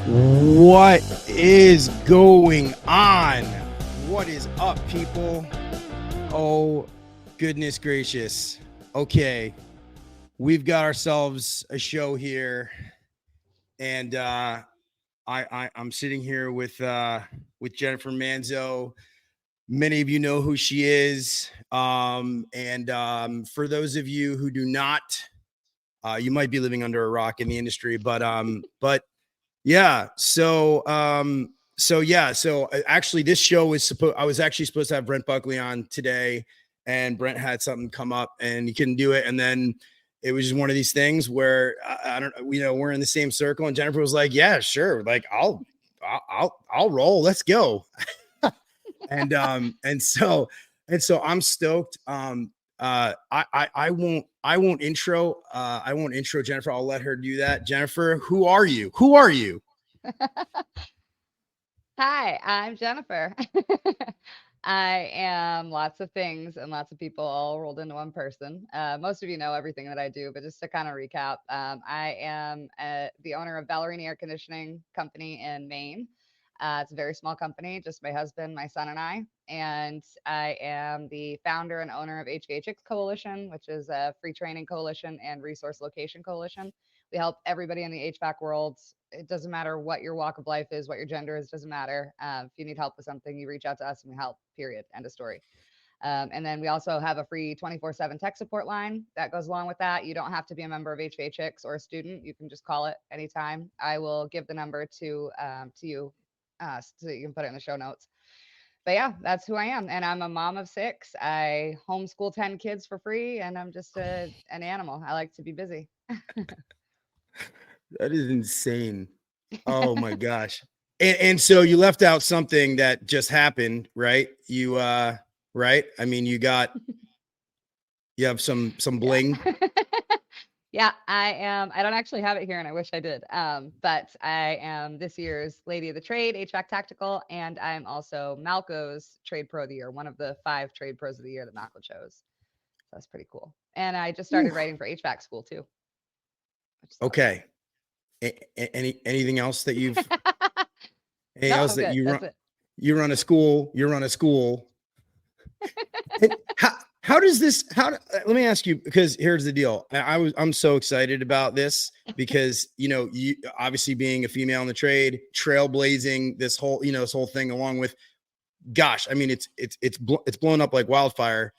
What is going on? What is up, people? Oh, goodness gracious. Okay, we've got ourselves a show here, and I'm sitting here with Jennifer Manzo. Many of you know who she is, and for those of you who do not, you might be living under a rock in the industry, but yeah. So actually this show was I was actually supposed to have Brent Buckley on today, and Brent had something come up and he couldn't do it. And then it was just one of these things where I don't, we're in the same circle, and Jennifer was like, yeah, sure. Like I'll roll. Let's go. And so I'm stoked. I won't intro Jennifer. I'll let her do that. Jennifer, who are you? Hi, I'm Jennifer. I am lots of things and lots of people all rolled into one person. Most of you know everything that I do, but just to kind of recap, I am the owner of Ballerini Air Conditioning Company in Maine. It's a very small company, just my husband, my son, and I. And I am the founder and owner of HVA-Chicks Coalition, which is a free training coalition and resource location coalition. We help everybody in the HVAC world. It doesn't matter what your walk of life is, what your gender is, doesn't matter. If you need help with something, you reach out to us and we help, period. End of story. And then we also have a free 24/7 tech support line that goes along with that. You don't have to be a member of HVA-Chicks or a student. You can just call it anytime. I will give the number to you so that you can put it in the show notes. But yeah, that's who I am. And I'm a mom of 6. I homeschool 10 kids for free, and I'm just an animal. I like to be busy. That is insane. Oh my gosh. And so you left out something that just happened, right? Right? I mean, you have some bling. Yeah. Yeah, I am. I don't actually have it here, and I wish I did. But I am this year's Lady of the Trade, HVAC Tactical, and I'm also Malco's Trade Pro of the Year, one of the 5 Trade Pros of the Year that Malco chose. So that's pretty cool. And I just started writing for HVAC school too. Okay. Anything else that you've anything No, else I'm that good. you That's run? it. You run a school. And how does this let me ask you, because here's the deal. I'm so excited about this because you obviously being a female in the trade, trailblazing this whole thing, along with, gosh, I mean it's blown up like wildfire.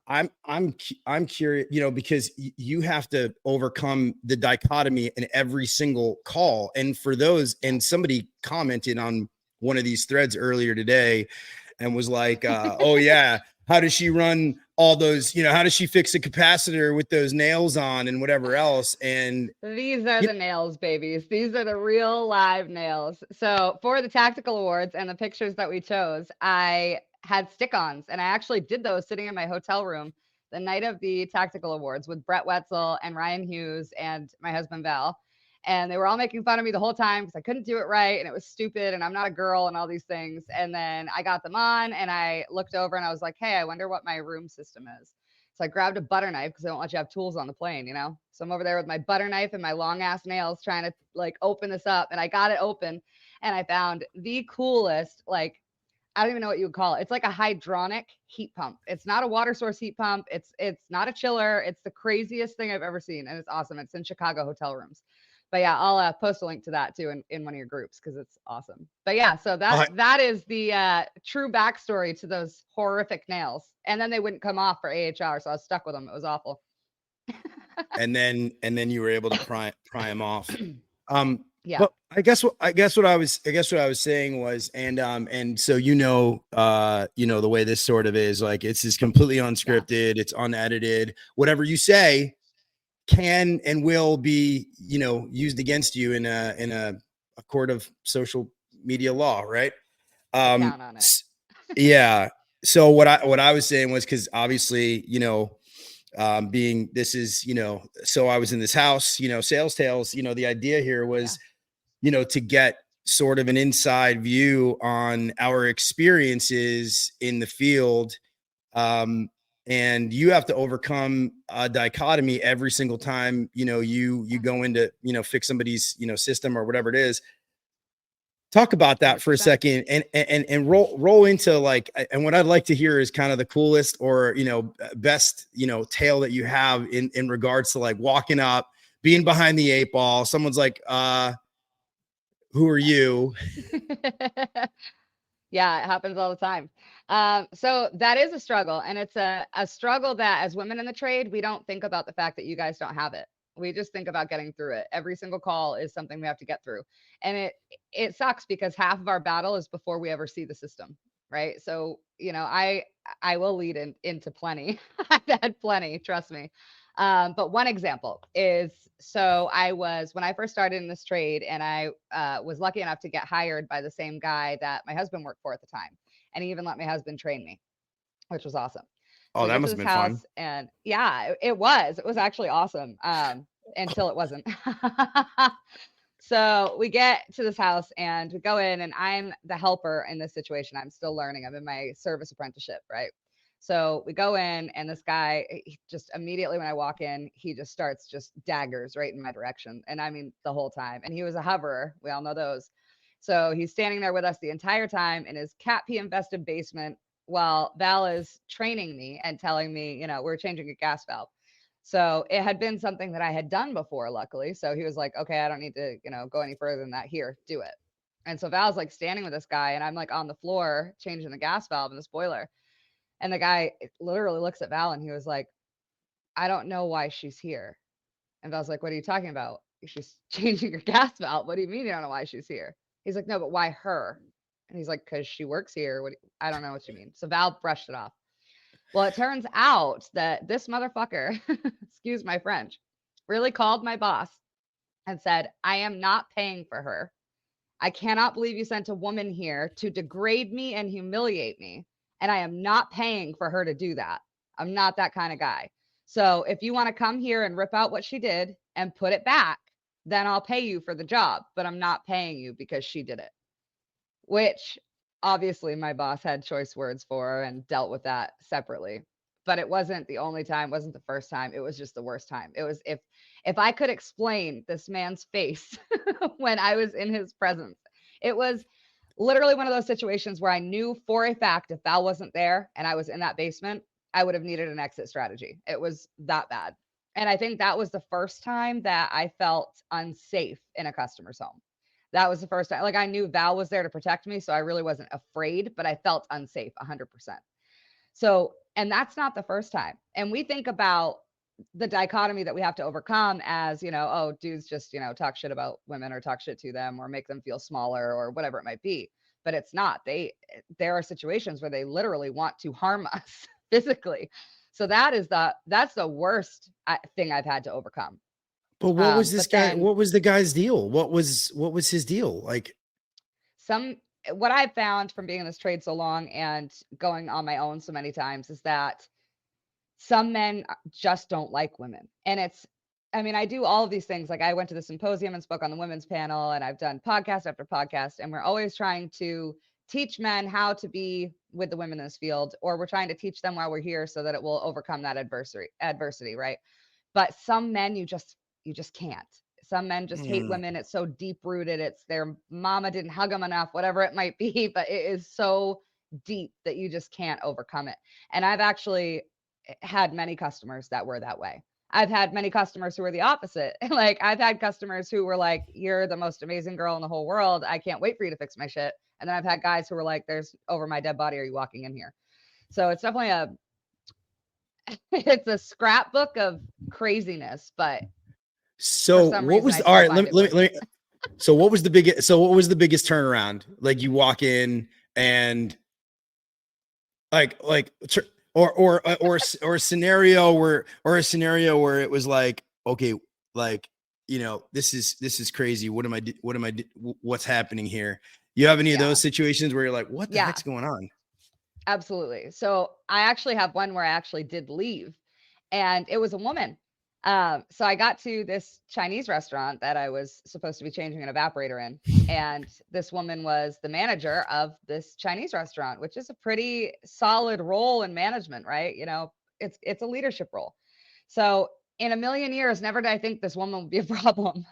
I'm curious, because you have to overcome the dichotomy in every single call. And for those, and somebody commented on one of these threads earlier today and was like, oh yeah, how does she run all those, how does she fix a capacitor with those nails on and whatever else? And These are the nails, babies. These are the real live nails. So for the tactical awards and the pictures that we chose, I had stick-ons, and I actually did those sitting in my hotel room the night of the tactical awards with Brett Wetzel and Ryan Hughes and my husband Val. And they were all making fun of me the whole time because I couldn't do it right and it was stupid and I'm not a girl and all these things. And then I got them on and I looked over and I was like, hey, I wonder what my room system is. So I grabbed a butter knife because they don't let you have tools on the plane, So I'm over there with my butter knife and my long ass nails trying to like open this up. And I got it open and I found the coolest, like, I don't even know what you would call it. It's like a hydronic heat pump. It's not a water source heat pump. It's not a chiller. It's the craziest thing I've ever seen. And it's awesome. It's in Chicago hotel rooms. But yeah, I'll post a link to that too in one of your groups because it's awesome. But yeah, so that is the true backstory to those horrific nails. And then they wouldn't come off for AHR, so I was stuck with them. It was awful. and then you were able to pry them off. Yeah. But I guess what I was saying was, and so the way this sort of is, like, it's just completely unscripted, it's unedited. Whatever you say can and will be, used against you in a court of social media law, right? Count on it. Yeah. So what I was saying was, because obviously, being this is, so I was in this house, sales tales, the idea here was, to get sort of an inside view on our experiences in the field. And you have to overcome a dichotomy every single time, you go into, fix somebody's, system or whatever it is. Talk about that for a 100%. second, and roll into like, and what I'd like to hear is kind of the coolest or, you know, best, you know, tale that you have in regards to like walking up, being behind the 8 ball. Someone's like, who are you? Yeah, it happens all the time. So that is a struggle, and it's a struggle that as women in the trade, we don't think about the fact that you guys don't have it. We just think about getting through it. Every single call is something we have to get through. And it sucks because half of our battle is before we ever see the system, right? So, you know, I will lead into plenty. I've had plenty, trust me. But one example is, so when I first started in this trade, and I was lucky enough to get hired by the same guy that my husband worked for at the time. And he even let my husband train me, which was awesome. So Oh, we that get to must have this been fun. house, and yeah, it was. It was actually awesome. Until it wasn't. So we get to this house and we go in, and I'm the helper in this situation. I'm still learning. I'm in my service apprenticeship, right? So we go in, and this guy, just immediately when I walk in, he just starts just daggers right in my direction. And I mean, the whole time. And he was a hoverer. We all know those. So he's standing there with us the entire time in his cat pee infested basement while Val is training me and telling me, you know, we're changing a gas valve. So it had been something that I had done before, luckily. So he was like, okay, I don't need to, you know, go any further than that. Here, do it. And so Val's like standing with this guy, and I'm like on the floor changing the gas valve in the spoiler. And the guy literally looks at Val, and he was like, I don't know why she's here. And Val's like, what are you talking about? She's changing your gas valve. What do you mean you don't know why she's here? He's like, no, but why her? And he's like, because she works here. I don't know what you mean. So Val brushed it off. Well, it turns out that this motherfucker, excuse my French, really called my boss and said, I am not paying for her. I cannot believe you sent a woman here to degrade me and humiliate me. And I am not paying for her to do that. I'm not that kind of guy. So if you want to come here and rip out what she did and put it back, then I'll pay you for the job. But I'm not paying you because she did it, which obviously my boss had choice words for and dealt with that separately. But it wasn't the only time, wasn't the first time. It was just the worst time. It was, if I could explain this man's face when I was in his presence, it was literally one of those situations where I knew for a fact if Val wasn't there and I was in that basement, I would have needed an exit strategy. It was that bad. And I think that was the first time that I felt unsafe in a customer's home. That was the first time. Like, I knew Val was there to protect me, so I really wasn't afraid, but I felt unsafe 100%. So, and that's not the first time. And we think about the dichotomy that we have to overcome as, you know, oh, dudes just, you know, talk shit about women or talk shit to them or make them feel smaller or whatever it might be. But it's not. There are situations where they literally want to harm us physically. So that's the worst thing I've had to overcome. But what was this But guy? then What was the guy's deal? What was his deal? Like, what I've found from being in this trade so long and going on my own so many times is that some men just don't like women. And I mean, I do all of these things. Like, I went to the symposium and spoke on the women's panel, and I've done podcast after podcast, and we're always trying to teach men how to be with the women in this field, or we're trying to teach them while we're here so that it will overcome that adversity, right? But some men, you just can't. Some men just hate women. It's so deep rooted. It's their mama didn't hug them enough, whatever it might be, but it is so deep that you just can't overcome it. And I've actually had many customers that were that way. I've had many customers who were the opposite. Like, I've had customers who were like, you're the most amazing girl in the whole world. I can't wait for you to fix my shit. And then I've had guys who were like, there's over my dead body. Are you walking in here? So it's definitely it's a scrapbook of craziness, but for so some what reason was I all still right? find it worth it. So what was the biggest turnaround? Like, you walk in and like or a scenario where it was like, okay, like, you know, this is crazy. What's happening here? You have any of Yeah. those situations where you're like, what the Yeah, heck's going on? absolutely. So I actually have one where I actually did leave, and it was a woman. So I got to this Chinese restaurant that I was supposed to be changing an evaporator in, and this woman was the manager of this Chinese restaurant, which is a pretty solid role in management, right? You know, it's a leadership role. So in a million years, never did I think this woman would be a problem.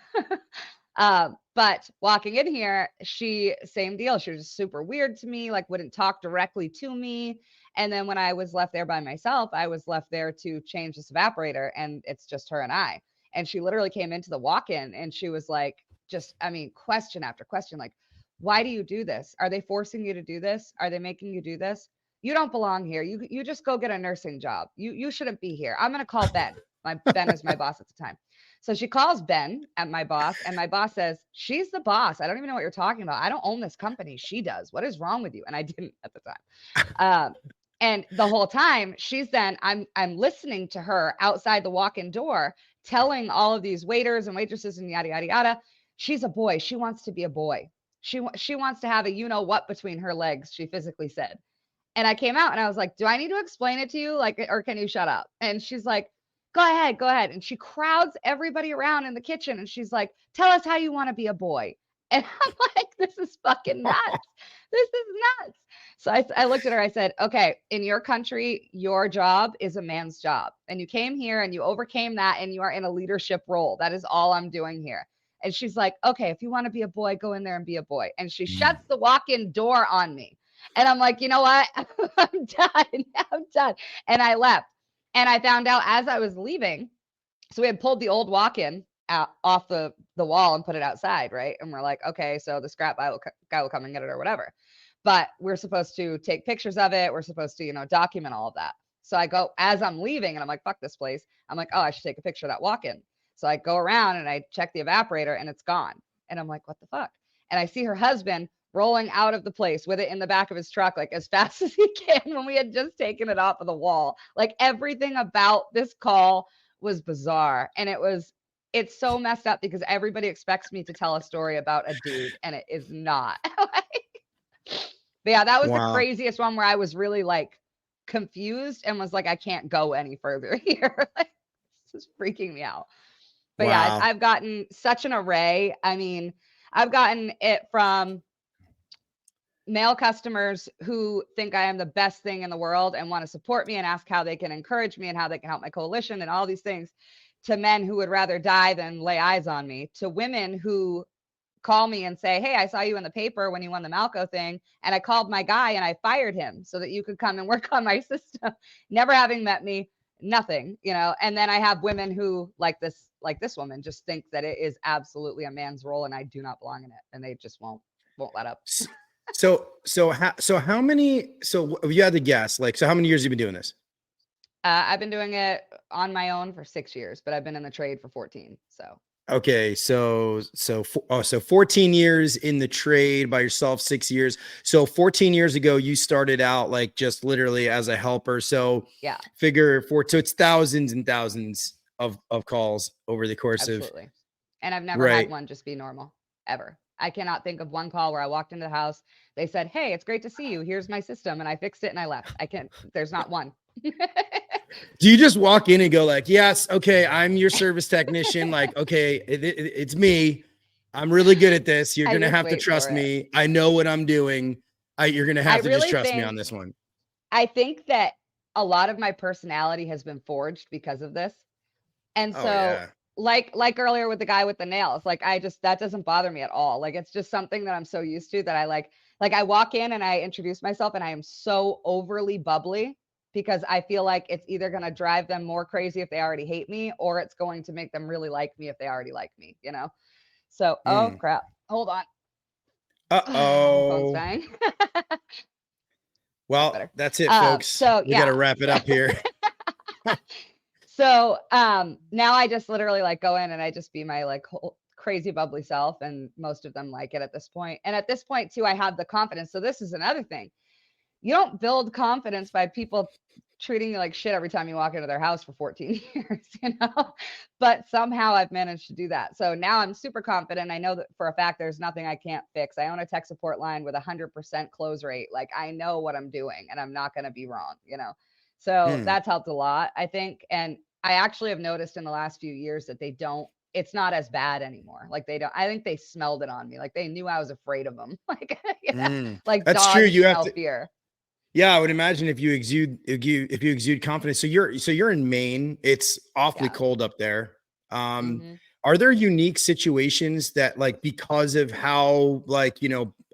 But walking in here, same deal. She was just super weird to me, like wouldn't talk directly to me. And then when I was left there by myself, I was left there to change this evaporator, and it's just her and I. And she literally came into the walk-in and she was like, question after question, like, why do you do this? Are they forcing you to do this? Are they making you do this? You don't belong here. You just go get a nursing job. You shouldn't be here. I'm gonna call Ben. Ben is my boss at the time. So she calls Ben at my boss, and my boss says, she's the boss. I don't even know what you're talking about. I don't own this company. She does. What is wrong with you? And I didn't at the time. And the whole time I'm listening to her outside the walk-in door, telling all of these waiters and waitresses and yada, yada, yada. She's a boy. She wants to be a boy. She wants to have a, you know what, between her legs, she physically said. And I came out and I was like, do I need to explain it to you? Like, or can you shut up? And she's like, go ahead, go ahead. And she crowds everybody around in the kitchen. And she's like, tell us how you want to be a boy. And I'm like, this is fucking nuts. This is nuts. So I looked at her, I said, okay, in your country, your job is a man's job. And you came here and you overcame that and you are in a leadership role. That is all I'm doing here. And she's like, okay, if you want to be a boy, go in there and be a boy. And she shuts the walk-in door on me. And I'm like, you know what? I'm done. I'm done. And I left. And I found out as I was leaving, so we had pulled the old walk-in out off the wall and put it outside, right? And we're like, okay, so the scrap guy will come and get it or whatever. But we're supposed to take pictures of it. We're supposed to, document all of that. So I go, as I'm leaving, and I'm like, fuck this place. I'm like, oh, I should take a picture of that walk-in. So I go around and I check the evaporator and it's gone. And I'm like, what the fuck? And I see her husband rolling out of the place with it in the back of his truck, like as fast as he can, when we had just taken it off of the wall. Like everything about this call was bizarre. And it's so messed up because everybody expects me to tell a story about a dude and it is not. But yeah, that was the craziest one where I was really like confused and was like, I can't go any further here. Like, this is freaking me out. But yeah, I've gotten such an array. I mean, I've gotten it from male customers who think I am the best thing in the world and want to support me and ask how they can encourage me and how they can help my coalition and all these things, to men who would rather die than lay eyes on me, to women who call me and say, hey, I saw you in the paper when you won the Malco thing, and I called my guy and I fired him so that you could come and work on my system, never having met me, nothing, And then I have women who like this woman just think that it is absolutely a man's role and I do not belong in it, and they just won't let up. So how many, so you had to guess, like, so how many years have you been doing this? I've been doing it on my own for 6 years, but I've been in the trade for 14. So. Okay. So 14 years in the trade by yourself, 6 years. So 14 years ago, you started out like just literally as a helper. So yeah, so it's thousands and thousands of calls over the course Absolutely. And I've never had one just be normal, ever. I cannot think of one call where I walked into the house, they said, hey, it's great to see you. Here's my system. And I fixed it and I left. There's not one. Do you just walk in and go like, yes, okay, I'm your service technician. Like, okay, it's me. I'm really good at this. You're going to have to trust me. I know what I'm doing. You're going to have to just trust me on this one. I think that a lot of my personality has been forged because of this. And so like earlier with the guy with the nails, like that doesn't bother me at all. Like, it's just something that I'm so used to that I like I walk in and I introduce myself and I am so overly bubbly because I feel like it's either going to drive them more crazy if they already hate me, or it's going to make them really like me if they already like me, So, oh crap. Hold on. Uh-oh. Phone's dying. Well, that's it, folks. So we got to wrap it up here. So now I just literally like go in and I just be my like whole crazy bubbly self, and most of them like it at this point. And at this point too, I have the confidence. So this is another thing. You don't build confidence by people treating you like shit every time you walk into their house for 14 years, but somehow I've managed to do that. So now I'm super confident. I know that for a fact, there's nothing I can't fix. I own a tech support line with 100% close rate. Like, I know what I'm doing and I'm not going to be wrong, So that's helped a lot, I think. And I actually have noticed in the last few years that it's not as bad anymore. Like, I think they smelled it on me. Like, they knew I was afraid of them. Like, like that's dogs true. You smell have to fear. Yeah, I would imagine if you exude confidence. So you're in Maine. It's awfully cold up there. are there unique situations that like, because of how like,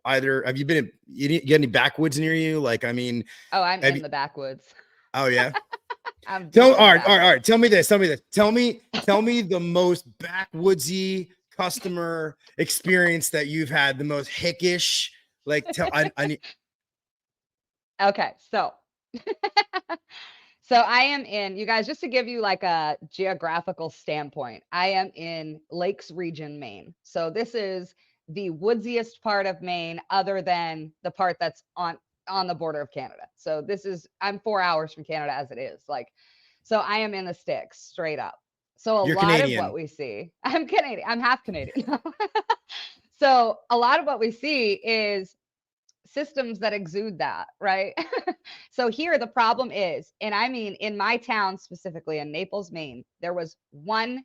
either have you been, you get any backwoods near you? Like, I mean, Oh, I'm have in you, the backwoods. oh yeah. I'm Tell, deep in the all backwoods. right. Tell me this. Tell me the most backwoodsy customer experience that you've had, the most hickish. Like, I need. Okay, so so I am in, you guys, just to give you like a geographical standpoint, I am in Lakes Region, Maine. So this is the woodsiest part of Maine, other than the part that's on the border of Canada. So this is, I'm 4 hours from Canada as it is. Like, so I am in the sticks straight up. So a You're lot of what Canadian. we see, I'm Canadian, I'm half Canadian. So a lot of what we see is systems that exude that, right? So here the problem is, and I mean in my town specifically in Naples, Maine, there was one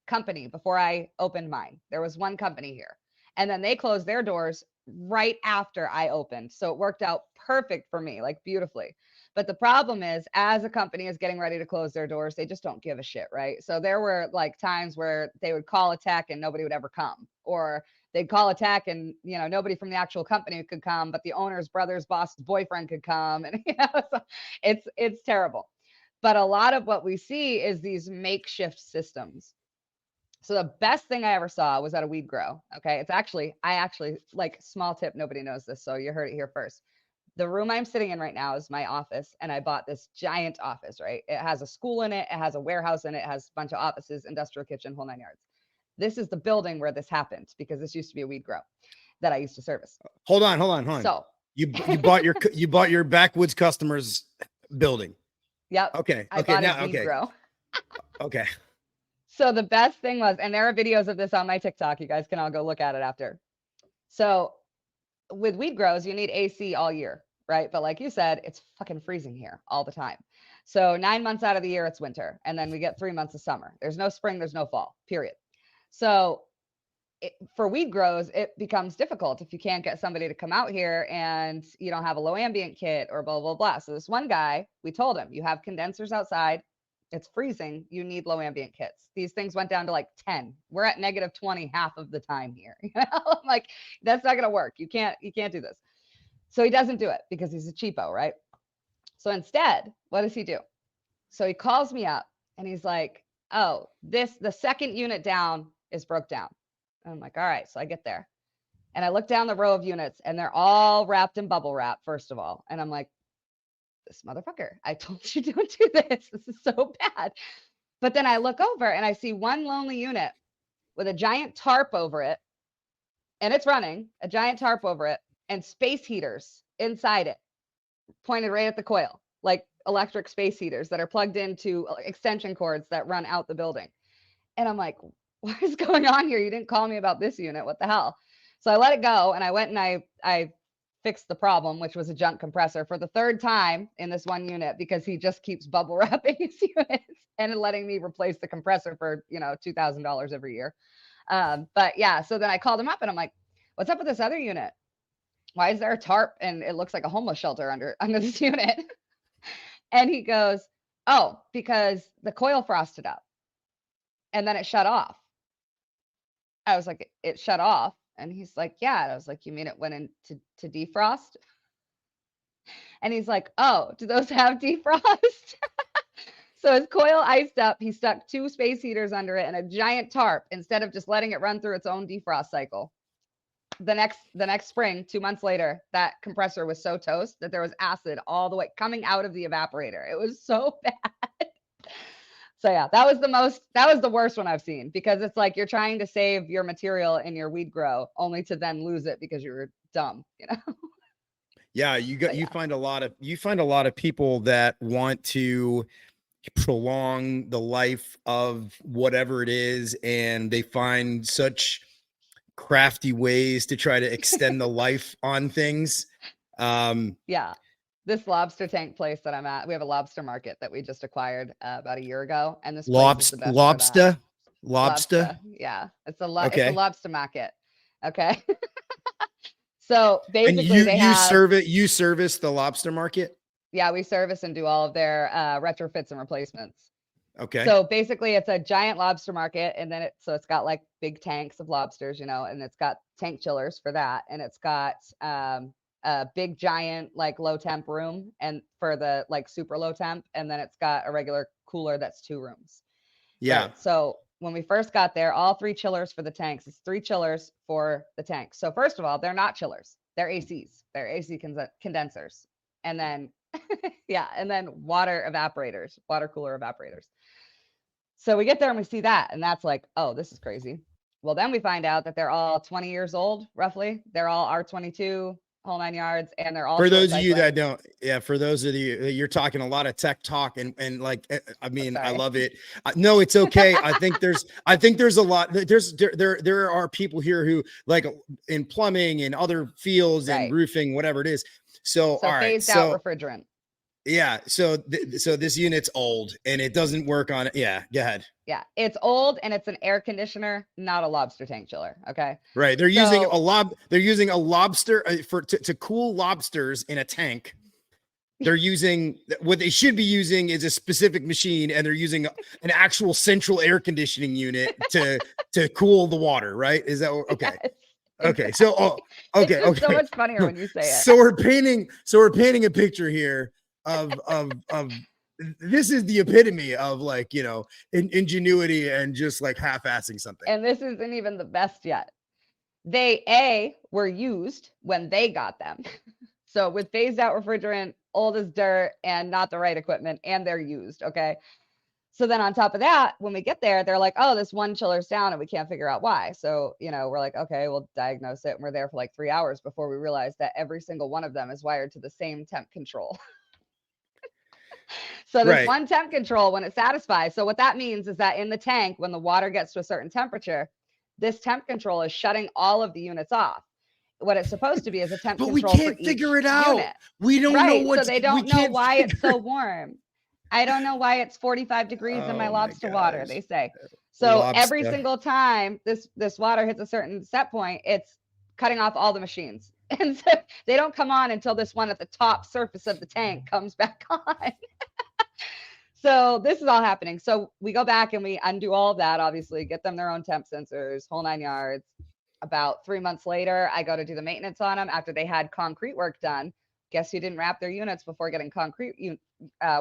company before I opened mine. There was one company here. And then they closed their doors right after I opened. So it worked out perfect for me, like beautifully. But the problem is, as a company is getting ready to close their doors, they just don't give a shit, right? So there were like times where they would call a tech and nobody would ever come, or they'd call a tech and nobody from the actual company could come, but the owner's brother's boss's boyfriend could come, and so it's terrible. But a lot of what we see is these makeshift systems. So the best thing I ever saw was at a weed grow. Okay. I actually, like, small tip, nobody knows this, so you heard it here first. The room I'm sitting in right now is my office, and I bought this giant office, right? It has a school in it, it has a warehouse in it, it has a bunch of offices, industrial kitchen, whole 9 yards. This is the building where this happened, because this used to be a weed grow that I used to service. Hold on. So You bought your backwoods customers building. yep, Okay. I bought his Now, weed grow. okay. So the best thing was, and there are videos of this on my TikTok, you guys can all go look at it after. So with weed grows, you need AC all year, right? But like you said, it's fucking freezing here all the time. So 9 months out of the year, it's winter. And then we get 3 months of summer. There's no spring, there's no fall, period. So for weed grows, it becomes difficult if you can't get somebody to come out here and you don't have a low ambient kit or blah, blah, blah. So this one guy, we told him, you have condensers outside. It's freezing. You need low ambient kits. These things went down to like 10. We're at -20 half of the time here. I'm like, that's not going to work. You can't do this. So he doesn't do it because he's a cheapo, right? So instead, what does he do? So he calls me up and he's like, oh, the second unit down is broke down. And I'm like, all right. So I get there and I look down the row of units and they're all wrapped in bubble wrap, first of all. And I'm like, this motherfucker, I told you don't do this. This is so bad. But then I look over and I see one lonely unit with a giant tarp over it, and it's running, a giant tarp over it, and space heaters inside it, pointed right at the coil, like electric space heaters that are plugged into extension cords that run out the building. And I'm like, what is going on here? You didn't call me about this unit. What the hell? So I let it go and I went and I fixed the problem, which was a junk compressor, for the third time in this one unit, because he just keeps bubble wrapping his units and letting me replace the compressor for, $2,000 every year. But yeah, so then I called him up and I'm like, what's up with this other unit? Why is there a tarp and it looks like a homeless shelter under this unit? And he goes, oh, because the coil frosted up and then it shut off. I was like, it shut off? And he's like, yeah. And I was like, you mean it went into defrost? And he's like, oh, do those have defrost? So his coil iced up. He stuck 2 space heaters under it and a giant tarp instead of just letting it run through its own defrost cycle. The next spring, 2 months later, that compressor was so toast that there was acid all the way coming out of the evaporator. It was so bad. So yeah, that was the worst one I've seen, because it's like you're trying to save your material in your weed grow only to then lose it because you were dumb, Yeah, you find a lot of people that want to prolong the life of whatever it is, and they find such crafty ways to try to extend the life on things. Yeah. This lobster tank place that I'm at, we have a lobster market that we just acquired about a year ago, and this place is the best for that. Lobster. Yeah, it's a lobster market. Okay. So And basically, you service the lobster market. Yeah, we service and do all of their retrofits and replacements. Okay. So basically it's a giant lobster market. And then it's got like big tanks of lobsters, you know, and it's got tank chillers for that. And it's got a big giant like low temp room and for the like super low temp. And then it's got a regular cooler that's 2 rooms. Yeah. Right. So when we first got there, all 3 chillers for the tanks. It's 3 chillers for the tanks. So first of all, they're not chillers. They're ACs. They're AC condensers. And then, yeah, and then water evaporators, water cooler evaporators. So we get there and we see that, and that's like, oh, this is crazy. Well, then we find out that they're all 20 years old, roughly. They're all R22, whole 9 yards, and they're all For short those of you cycling. that don't, yeah, for those of you, you're talking a lot of tech talk and like, I mean, I Sorry. love it. No, it's okay. I think there's a lot, there are people here who like in plumbing and other fields and Right. roofing, whatever it is. So, all right. phased out refrigerant. Yeah. So this unit's old and it doesn't work on it. Yeah. Go ahead. Yeah, it's old and it's an air conditioner, not a lobster tank chiller. Okay. Right. They're using a lobster to cool lobsters in a tank. They're using what they should be using is a specific machine, and they're using an actual central air conditioning unit to cool the water. Right? Is that okay? Yes, okay. exactly. So okay. It's so much funnier when you say it. So we're painting a picture here of this is the epitome of like, you know, ingenuity and just like half-assing something. And this isn't even the best yet. They were used when they got them. So with phased out refrigerant, old as dirt, and not the right equipment, and they're used. Okay. So then on top of that, when we get there, they're like, oh, this one chiller's down and we can't figure out why. So, you know, we're like, okay, we'll diagnose it. And we're there for like 3 hours before we realize that every single one of them is wired to the same temp control. So there's one temp control when it satisfies. So what that means is that in the tank, when the water gets to a certain temperature, this temp control is shutting all of the units off. What it's supposed to be is a temp control. But we can't figure it out. Unit. We don't know what. So they don't know why it's so warm. I don't know why it's 45 degrees in my lobster water, they say. So every single time this water hits a certain set point, it's cutting off all the machines. And so they don't come on until this one at the top surface of the tank comes back on. So this is all happening. So we go back and we undo all of that, obviously, get them their own temp sensors, whole 9 yards. About 3 months later, I go to do the maintenance on them after they had concrete work done. Guess who didn't wrap their units before getting concrete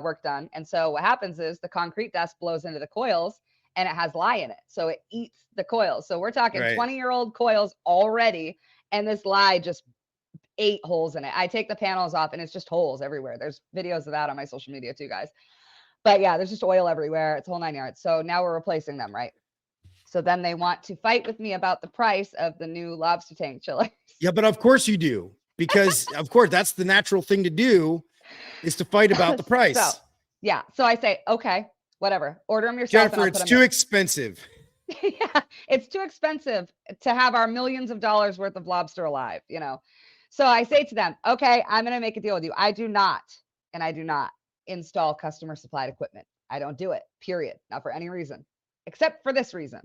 work done? And so what happens is the concrete dust blows into the coils and it has lye in it. So it eats the coils. So we're talking 20-year-old coils already. And this lye just ate holes in it. I take the panels off and it's just holes everywhere. There's videos of that on my social media too, guys. But yeah, there's just oil everywhere. It's whole 9 yards. So now we're replacing them, right? So then they want to fight with me about the price of the new lobster tank chiller. Yeah, but of course you do, because of course that's the natural thing to do, is to fight about the price. So yeah, so I say, okay, whatever. Order them yourself. Jennifer, it's too expensive. Yeah, it's too expensive to have our millions of dollars worth of lobster alive, you know. So I say to them, okay, I'm going to make a deal with you. I do not install customer supplied equipment. I don't do it, period. Not for any reason, except for this reason.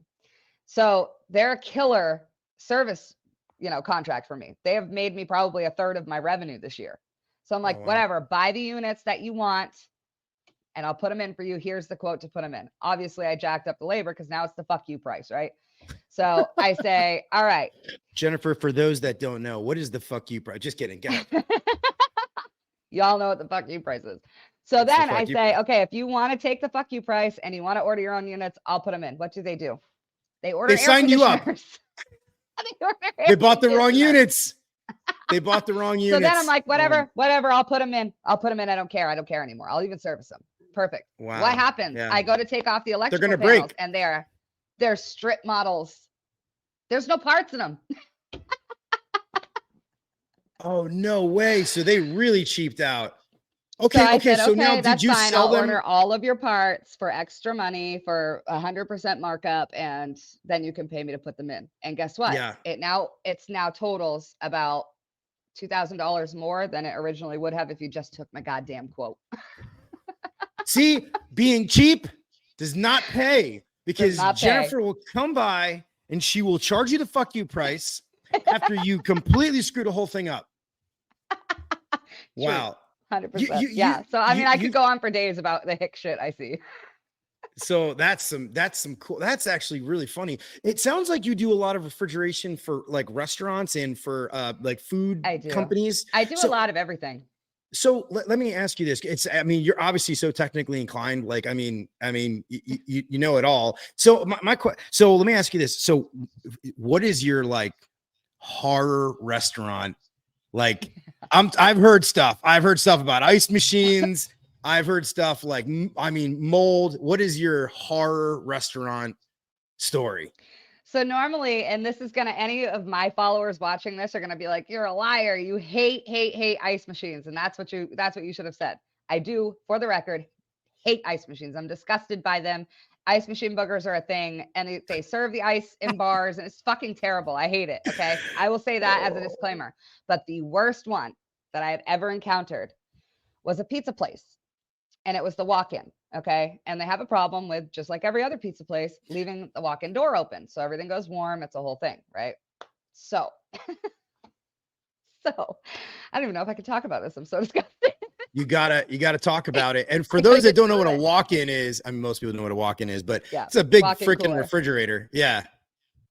So they're a killer service, you know, contract for me. They have made me probably a third of my revenue this year. So I'm like, whatever, buy the units that you want and I'll put them in for you. Here's the quote to put them in. Obviously I jacked up the labor because now it's the fuck you price, right? So I say, all right. Jennifer, for those that don't know, what is the fuck you price? Just kidding. Go ahead. Y'all know what the fuck you price is. So then I say, okay, if you want to take the fuck you price and you want to order your own units, I'll put them in. What do? They signed you up. They bought the wrong units. They bought the wrong units. So then I'm like, whatever, I'll put them in. I don't care anymore. I'll even service them. Perfect. Wow. What happens? Yeah. I go to take off the electrical panels break. And they're strip models. There's no parts in them. Oh, no way. So they really cheaped out. Okay. So now did you sell them? Order all of your parts for extra money for 100% markup, and then you can pay me to put them in. And guess what? Yeah. It's now totals about $2,000 more than it originally would have if you just took my goddamn quote. See, being cheap does not pay, because Jennifer will come by and she will charge you the fuck you price after you completely screw the whole thing up. Wow. 100%. Yeah. So I mean, I could go on for days about the hick shit I see. So that's some cool. That's actually really funny. It sounds like you do a lot of refrigeration for like restaurants and for like food I do. companies. I do a So lot of everything. so let me ask you this. I mean, you're obviously so technically inclined. Like, I mean, you know it all. So so let me ask you this. So what is your like horror restaurant? Like, I've heard stuff. I've heard stuff about ice machines. I've heard stuff like, I mean, mold. What is your horror restaurant story? So normally, and this is gonna, any of my followers watching this are gonna be like, "You're a liar. You hate ice machines," and that's what you should have said. I do, for the record, hate ice machines. I'm disgusted by them. Ice machine boogers are a thing, and they serve the ice in bars, and it's fucking terrible. I hate it. Okay, I will say that as a disclaimer. But the worst one that I have ever encountered was a pizza place, and it was the walk-in. Okay, and they have a problem with, just like every other pizza place, leaving the walk-in door open so everything goes warm. It's a whole thing, right? So, so I don't even know if I can talk about this. I'm so disgusted. You gotta talk about it. And for I gotta those that get don't know through what a it. walk-in is, I mean, most people know what a walk-in is, but Yeah, it's a big walk-in freaking cooler. refrigerator. Yeah.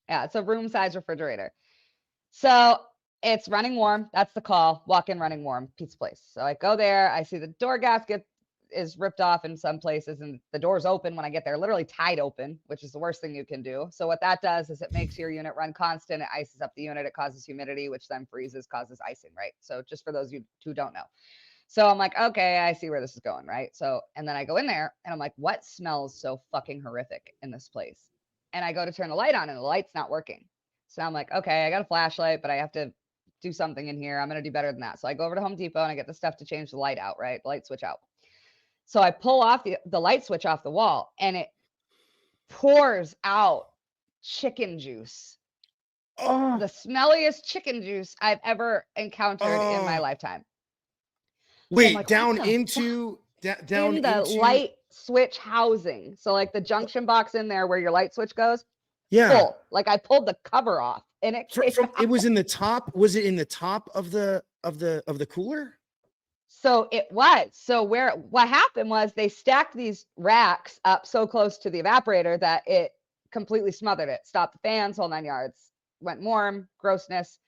Yeah, it's a room size refrigerator. So it's running warm. That's the call. Walk in, running warm, pizza place. So I go there. I see the door gasket is ripped off in some places, and the door's open when I get there, literally tied open, which is the worst thing you can do. So what that does is it makes your unit run constant. It ices up the unit. It causes humidity, which then freezes, causes icing, right? So just for those you who don't know. So I'm like, okay, I see where this is going, right? So, and then I go in there and I'm like, what smells so fucking horrific in this place? And I go to turn the light on and the light's not working. So I'm like, okay, I got a flashlight, but I have to do something in here. I'm going to do better than that. So I go over to Home Depot and I get the stuff to change the light out, right? The light switch out. So I pull off the light switch off the wall and it pours out chicken juice. Oh, The smelliest chicken juice I've ever encountered in my lifetime. So I'm wait, like, down what the into down in the into light switch housing. So like the junction box in there where your light switch goes, yeah. full. Like I pulled the cover off and it came From it out. was in the top. Was it in the top of the cooler? So it was. So what happened was they stacked these racks up so close to the evaporator that it completely smothered it, stopped the fans, whole 9 yards, went warm, grossness.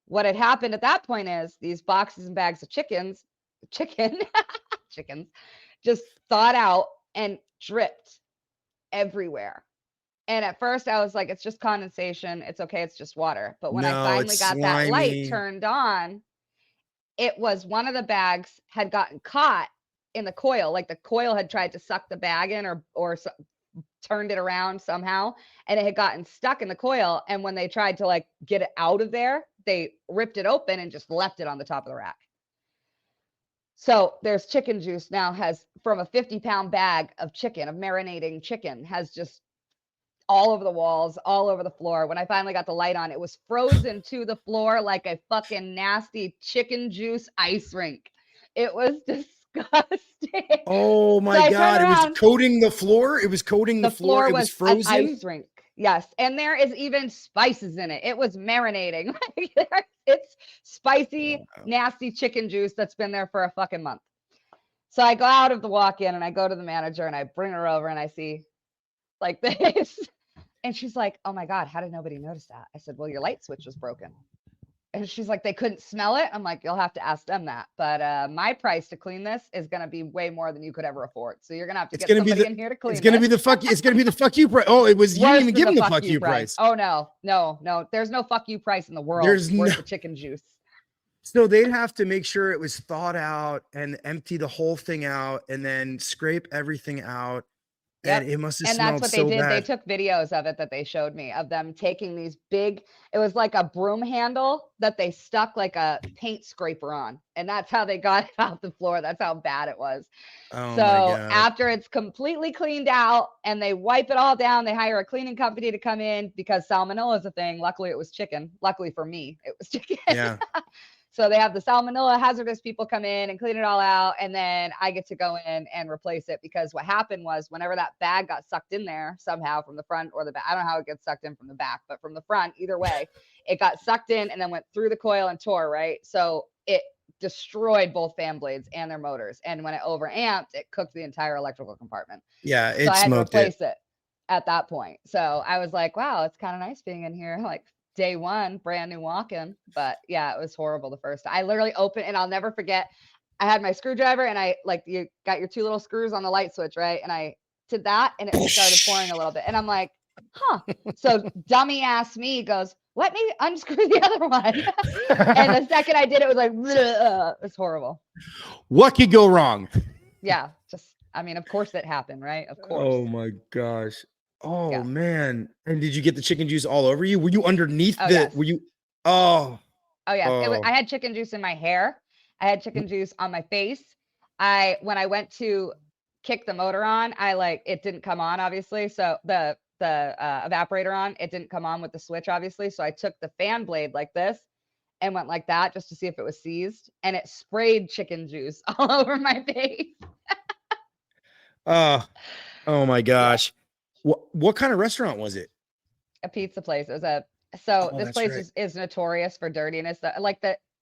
What had happened at that point is these boxes and bags of chickens, chickens, just thawed out and dripped everywhere. And at first I was like, it's just condensation. It's okay. It's just water. But when I No, finally it's got that light slimy. turned on, it was one of the bags had gotten caught in the coil. Like the coil had tried to suck the bag in or turned it around somehow. And it had gotten stuck in the coil. And when they tried to like get it out of there, they ripped it open and just left it on the top of the rack. So there's chicken juice now, has from a 50-pound bag of chicken, of marinating chicken, has just all over the walls, all over the floor. When I finally got the light on, it was frozen to the floor like a fucking nasty chicken juice ice rink. It was disgusting. Oh So my I turned God. It was around. coating the floor. It was coating the The floor. floor It was was an frozen. ice rink. Yes. And there is even spices in it. It was marinating. It's spicy, nasty chicken juice that's been there for a fucking month. So I go out of the walk-in and I go to the manager and I bring her over and I see like this. And she's like, oh my God, how did nobody notice that? I said, well, your light switch was broken. And she's like, they couldn't smell it. I'm like, you'll have to ask them that. But my price to clean this is going to be way more than you could ever afford. So you're going to have to get somebody in here to clean It's going to be the fuck. It's going to be the fuck you price. Oh, it was, you didn't even give him the fuck you price. Oh, no. There's no fuck you price in the world. There's worth the chicken juice. So they'd have to make sure it was thawed out and empty the whole thing out and then scrape everything out. Yep. And it must have And smelled that's what so they did. bad. They took videos of it that they showed me of them taking these big, it was like a broom handle that they stuck like a paint scraper on. And that's how they got it out the floor. That's how bad it was. Oh So my God. after it's completely cleaned out and they wipe it all down, they hire a cleaning company to come in because salmonella is a thing. Luckily it was chicken. Luckily for me, it was chicken. Yeah. So they have the salmonella hazardous people come in and clean it all out. And then I get to go in and replace it because what happened was whenever that bag got sucked in there somehow from the front or the back, I don't know how it gets sucked in from the back, but from the front, either way, it got sucked in and then went through the coil and tore, right? So it destroyed both fan blades and their motors. And when it overamped, it cooked the entire electrical compartment. Yeah, So it I had to smoked it. replace it at that point. So I was like, wow, it's kind of nice being in here. Like day one, brand new walk-in. But yeah, it was horrible the first time. I literally opened, and I'll never forget, I had my screwdriver, and I, like, you got your 2 little screws on the light switch, right? And I did that, and it started pouring a little bit. And I'm like, huh. So dummy ass me goes, let me unscrew the other one. And the second I did, it was like, it's horrible. What could go wrong? Yeah, just, I mean, of course it happened, right? Of course. Oh my gosh. Oh Yeah. man. And did you get the chicken juice all over you? Were you underneath Oh, the yes. were you oh Oh, yes. oh I had chicken juice in my hair. I had chicken juice on my face. When I went to kick the motor on, it didn't come on, obviously. So the evaporator on, it didn't come on with the switch, obviously. So I took the fan blade like this and went like that just to see if it was seized, and it sprayed chicken juice all over my face. oh my gosh. What kind of restaurant was it? A pizza place. It was this That's place right. is notorious for dirtiness.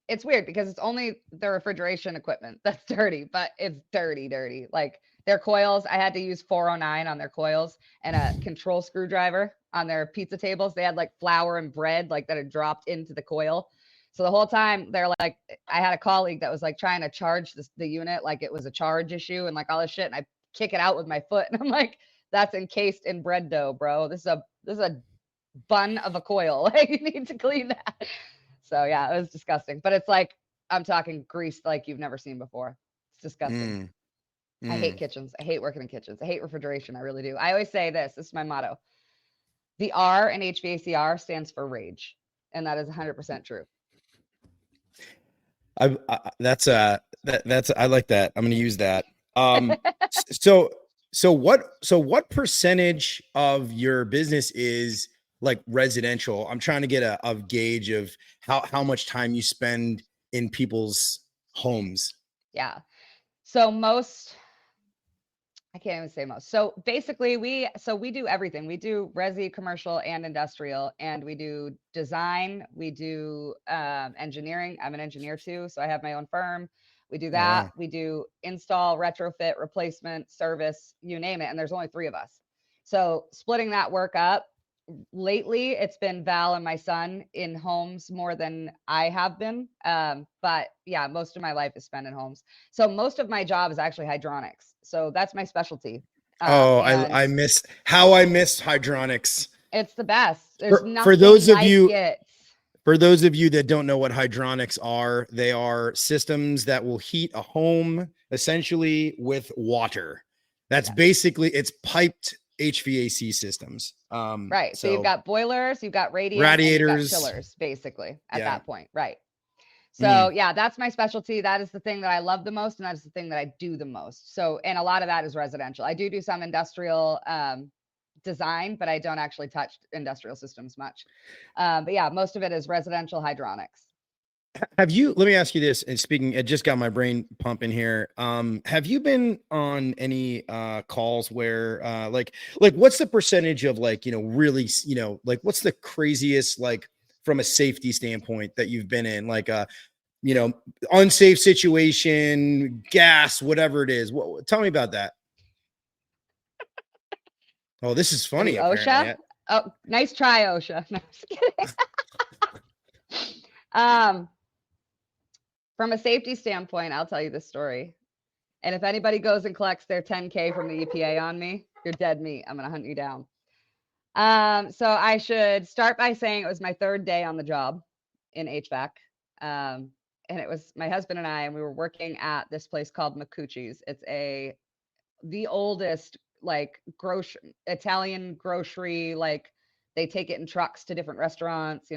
It's weird because it's only the refrigeration equipment that's dirty, but it's dirty. Like their coils, I had to use 409 on their coils and a control screwdriver on their pizza tables. They had like flour and bread like that had dropped into the coil. So the whole time they're like, I had a colleague that was like trying to charge the unit like it was a charge issue and like all this shit, and I kick it out with my foot, and I'm like, that's encased in bread dough, bro. This is a bun of a coil. Like, you need to clean that. So yeah, it was disgusting. But it's like, I'm talking grease like you've never seen before. It's disgusting. I hate kitchens. I hate working in kitchens. I hate refrigeration. I really do. I always say this is my motto. The R in HVACR stands for rage. And that is 100% true. That's I like that. I'm going to use that. So what percentage of your business is like residential? I'm trying to get a gauge of how much time you spend in people's homes. Yeah. So I can't even say most. So basically we do everything. We do resi, commercial, and industrial, and we do design. We do engineering. I'm an engineer too, so I have my own firm. We do that. Wow. We do install, retrofit, replacement, service, you name it. And there's only 3 of us. So splitting that work up, lately it's been Val and my son in homes more than I have been. But yeah, most of my life is spent in homes. So most of my job is actually hydronics. So that's my specialty. I missed hydronics. It's the best. There's nothing For those of like you it. For those of you that don't know what hydronics are, they are systems that will heat a home essentially with water. That's basically, it's piped HVAC systems. Right. So you've got boilers, you've got radiators, you've got chillers, basically at that point. Right. So yeah, that's my specialty. That is the thing that I love the most, and that is the thing that I do the most. So, and a lot of that is residential. I do some industrial design, but I don't actually touch industrial systems much. But yeah, most of it is residential hydronics. Let me ask you this, and speaking, it just got my brain pumping here. Have you been on any calls where like what's the percentage of really, what's the craziest, from a safety standpoint that you've been in, unsafe situation, gas, whatever it is? Tell me about that. Oh, this is funny. OSHA? Oh, nice try, OSHA. No, I'm just kidding. From a safety standpoint, I'll tell you this story. And if anybody goes and collects their 10K from the EPA on me, you're dead meat. I'm going to hunt you down. So I should start by saying it was my 3rd day on the job in HVAC. And it was my husband and I, and we were working at this place called Macucci's. It's the oldest Italian grocery, they take it in trucks to different restaurants,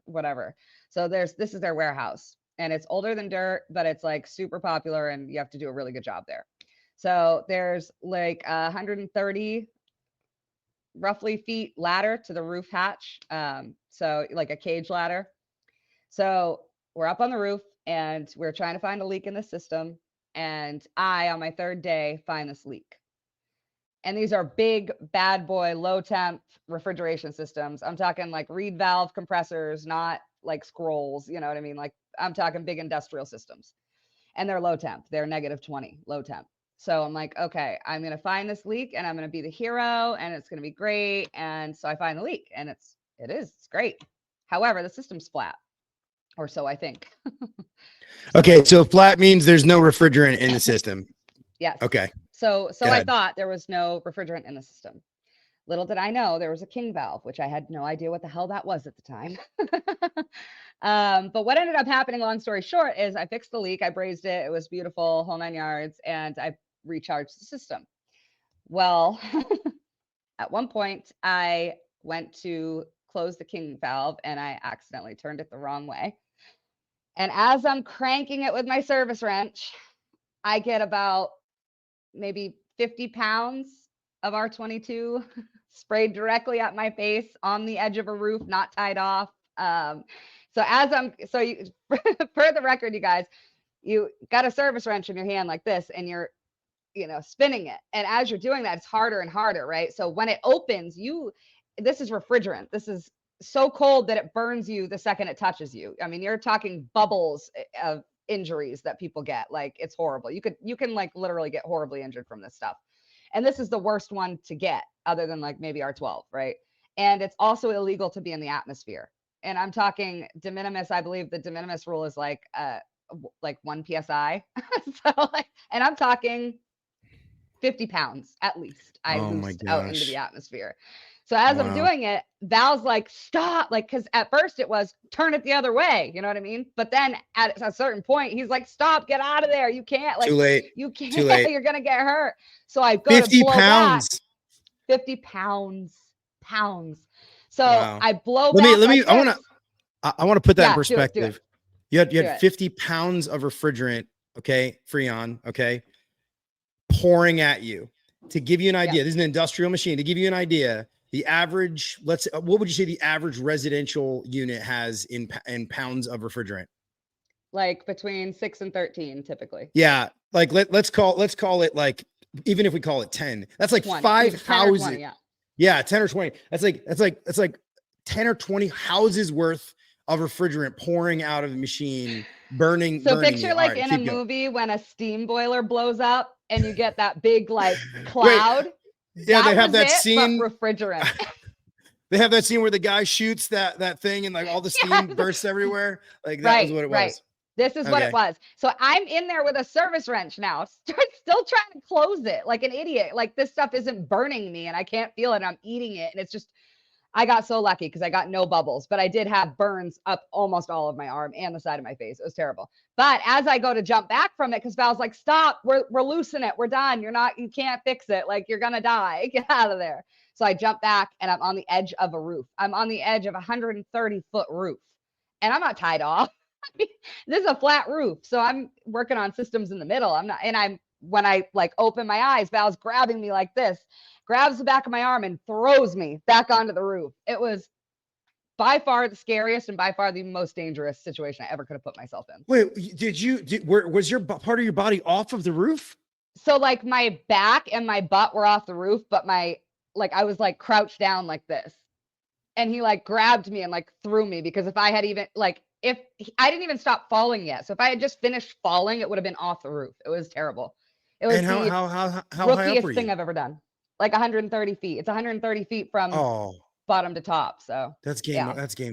whatever. So this is their warehouse, and it's older than dirt, but it's super popular, and you have to do a really good job there. So there's 130 roughly feet ladder to the roof hatch. So like a cage ladder. So we're up on the roof and we're trying to find a leak in the system. And on my 3rd day, find this leak. And these are big, bad boy, low temp refrigeration systems. I'm talking reed valve compressors, not scrolls, you know what I mean? I'm talking big industrial systems, and they're low temp. They're -20 low temp. So I'm like, okay, I'm going to find this leak and I'm going to be the hero and it's going to be great. And so I find the leak and it's great. However, the system's flat, or so I think. Okay. So flat means there's no refrigerant in the system. Yes. Okay. So I thought there was no refrigerant in the system. Little did I know there was a king valve, which I had no idea what the hell that was at the time. But what ended up happening, long story short, is I fixed the leak. I brazed it. It was beautiful, whole 9 yards, and I recharged the system. Well, at one point, I went to close the king valve and I accidentally turned it the wrong way. And as I'm cranking it with my service wrench, I get about maybe 50 pounds of R22 sprayed directly at my face on the edge of a roof, not tied off. So for the record, you guys, you got a service wrench in your hand like this and you're, spinning it. And as you're doing that, it's harder and harder, right? So when it opens, this is refrigerant. This is so cold that it burns you the second it touches you. I mean, you're talking bubbles of injuries that people get. Like, it's horrible. You can like literally get horribly injured from this stuff. And this is the worst one to get, other than like maybe R12, right? And it's also illegal to be in the atmosphere. And I'm talking de minimis. I believe the de minimis rule is like 1 PSI. And I'm talking 50 pounds at least. I loosed out into the atmosphere. So as I'm doing it, Val's like, stop. Like, cause at first it was turn it the other way. You know what I mean? But then at a certain point, he's like, stop, get out of there. You can't, like, too late. You can't, too late. You're going to get hurt. So I go 50 to blow pounds. back. 50 pounds. So I blow back. Let me, I want to put that in perspective. Do it. You had 50 pounds of refrigerant. Okay. Freon. Okay. Pouring at you. To give you an idea, this is an industrial machine. To give you an idea, the average, what would you say the average residential unit has in pounds of refrigerant? Like between 6 and 13, typically. Yeah. Like let's call it, like, even if we call it 10, that's like 5,000. Yeah. 10 or 20. That's like 10 or 20 houses worth of refrigerant pouring out of the machine, burning. Picture you. Like in a movie when a steam boiler blows up and you get that big like cloud. Wait. Yeah, they have that scene. Refrigerant. They have that scene where the guy shoots that thing and like all the steam bursts everywhere. Like that was what it was. Right. This is what it was. So I'm in there with a service wrench now, still trying to close it like an idiot. Like, this stuff isn't burning me and I can't feel it. I'm eating it. And it's just, I got so lucky because I got no bubbles, but I did have burns up almost all of my arm and the side of my face. It was terrible. But as I go to jump back from it, because Val's like, stop, we're losing it. We're done. You can't fix it. Like, you're going to die. Get out of there. So I jump back and I'm on the edge of a roof. I'm on the edge of a 130-foot roof and I'm not tied off. This is a flat roof. So I'm working on systems in the middle. When I like open my eyes, Val's grabbing me like this, grabs the back of my arm and throws me back onto the roof. It was by far the scariest and by far the most dangerous situation I ever could have put myself in. Wait, was your part of your body off of the roof? So like my back and my butt were off the roof, but I was like crouched down like this. And he like grabbed me and like threw me, because if I didn't even stop falling yet. So if I had just finished falling, it would have been off the roof. It was terrible. It was how rookiest thing I've ever done. Like 130 feet. It's 130 feet from bottom to top. So that's game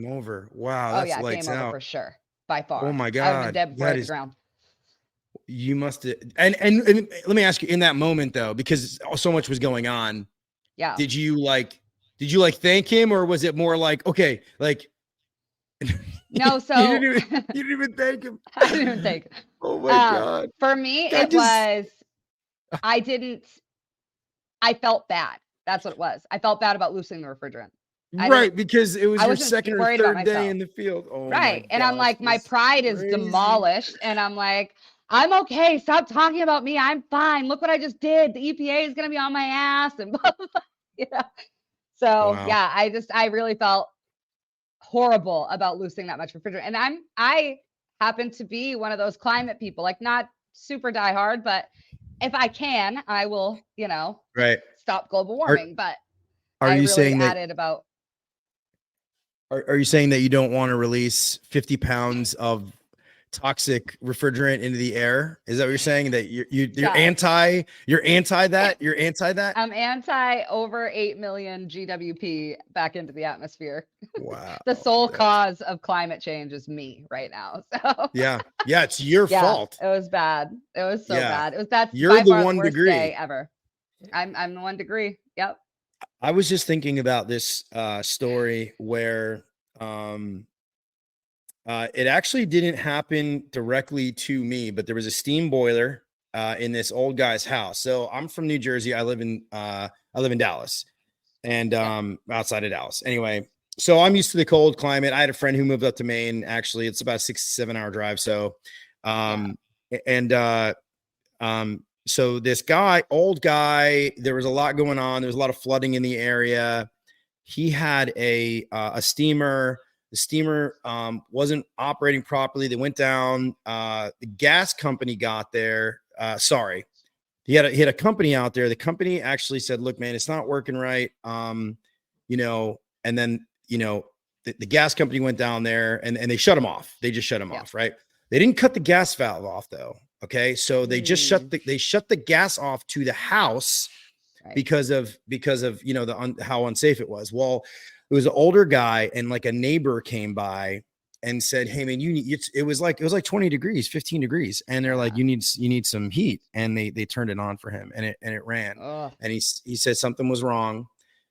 over. Wow. That's game over for sure. By far. Oh my God. I would have been dead before I hit the ground. You must have, and let me ask you, in that moment though, because so much was going on. Yeah. Did you thank him, or was it more like, okay, like, no, so you didn't even thank him. I didn't even thank him. Oh my God. For me, I felt bad. That's what it was. I felt bad about losing the refrigerant. Right, because it was your second or third day in the field. Oh, right. And I'm like, my pride is demolished. And I'm like, I'm okay. Stop talking about me. I'm fine. Look what I just did. The EPA is going to be on my ass. And blah, blah, blah. So yeah, I really felt horrible about losing that much refrigerant. And I happen to be one of those climate people, like not super diehard, but if I can, I will, stop global warming. But are you saying that about? Are you saying that you don't want to release 50 pounds of toxic refrigerant into the air? Is that what you're saying? That you're Stop. anti that? You're anti that? I'm anti over 8 million GWP back into the atmosphere. Wow. The sole cause of climate change is me right now. So Yeah. Yeah. It's your yeah, fault. it was bad. It was so Yeah. bad. That's You're by the far the 1 worst degree. day ever. I'm the 1 degree. Yep. I was just thinking about this story where it actually didn't happen directly to me, but there was a steam boiler in this old guy's house. So I'm from New Jersey. I live in Dallas, and outside of Dallas. Anyway, so I'm used to the cold climate. I had a friend who moved up to Maine. Actually, it's about a 6-7 hour drive. So, so this guy, old guy, there was a lot going on. There was a lot of flooding in the area. He had a steamer. The steamer wasn't operating properly. They went down. The gas company got there. He had a company out there. The company actually said, "Look, man, it's not working right." And then the gas company went down there and they shut him off. They just shut him off, right? They didn't cut the gas valve off though. Okay, so they just shut the gas off to the house because of how unsafe it was. Well, it was an older guy, and like a neighbor came by and said, "Hey man, it was like 20 degrees, 15 degrees." And they're like, you need some heat. And they turned it on for him, and it ran. And he said something was wrong.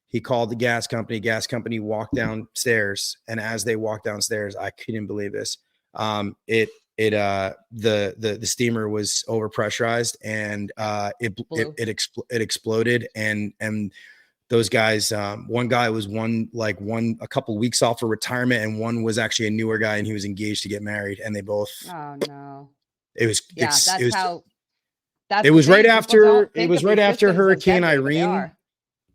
He called the gas company. Gas company walked downstairs. And as they walked downstairs, I couldn't believe this. The steamer was overpressurized, and it exploded. And those guys, one guy was a couple weeks off for retirement, and one was actually a newer guy, and he was engaged to get married. And they both, oh no, it was right after Hurricane Irene.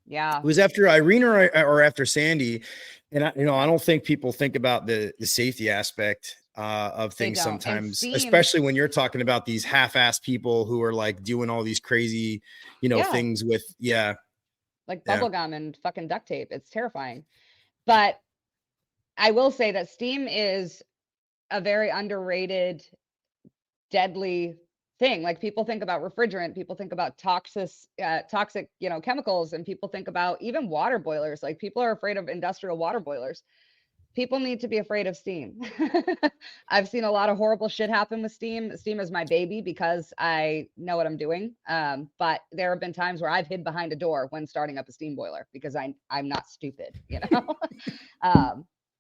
Yeah, it was after Irene or after Sandy. And I don't think people think about the safety aspect of things sometimes, especially when you're talking about these half-assed people who are like doing all these crazy, things with, like bubble gum and fucking duct tape. It's terrifying. But I will say that steam is a very underrated, deadly thing. Like, people think about refrigerant, people think about toxic, chemicals, and people think about even water boilers. Like, people are afraid of industrial water boilers. People need to be afraid of steam. I've seen a lot of horrible shit happen with steam. Steam is my baby because I know what I'm doing. But there have been times where I've hid behind a door when starting up a steam boiler because I'm not stupid,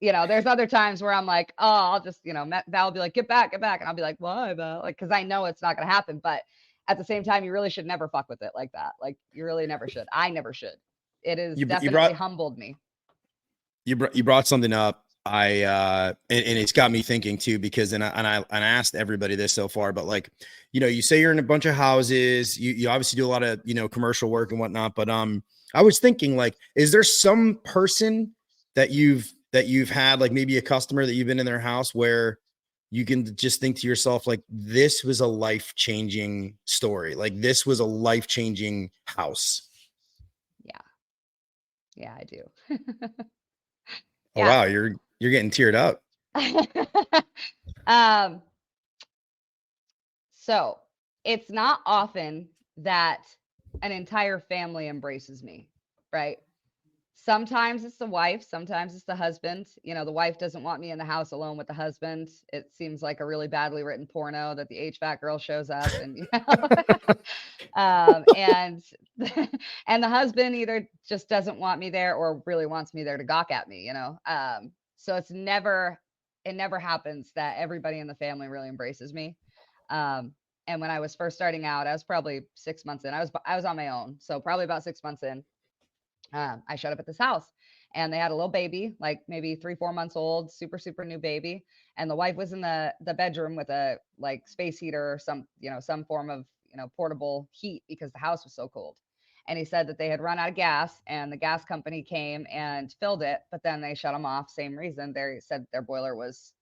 there's other times where I'm like, oh, I'll just, Val will be like, get back. And I'll be like, why, Val? Like, cause I know it's not going to happen. But at the same time, you really should never fuck with it like that. Like, you really never should. I never should. It has definitely humbled me. You brought something up. And it's got me thinking too, because I asked everybody this so far, but like, you say you're in a bunch of houses, you obviously do a lot of, commercial work and whatnot, but I was thinking, like, is there some person that you've had, like maybe a customer that you've been in their house where you can just think to yourself, like, this was a life-changing story. Like, this was a life-changing house. Yeah, I do. Oh, wow. You're getting teared up. So it's not often that an entire family embraces me, right? Sometimes it's the wife, sometimes it's the husband. The wife doesn't want me in the house alone with the husband. It seems like a really badly written porno that the HVAC girl shows up and, and the husband either just doesn't want me there or really wants me there to gawk at me, so it never happens that everybody in the family really embraces me. And when I was first starting out, I was probably 6 months in. I was on my own, so probably about 6 months in. I showed up at this house and they had a little baby, like maybe 3-4 months old, super, super new baby. And the wife was in the bedroom with a like space heater or some form of, portable heat because the house was so cold. And he said that they had run out of gas and the gas company came and filled it, but then they shut them off. Same reason. They said their boiler was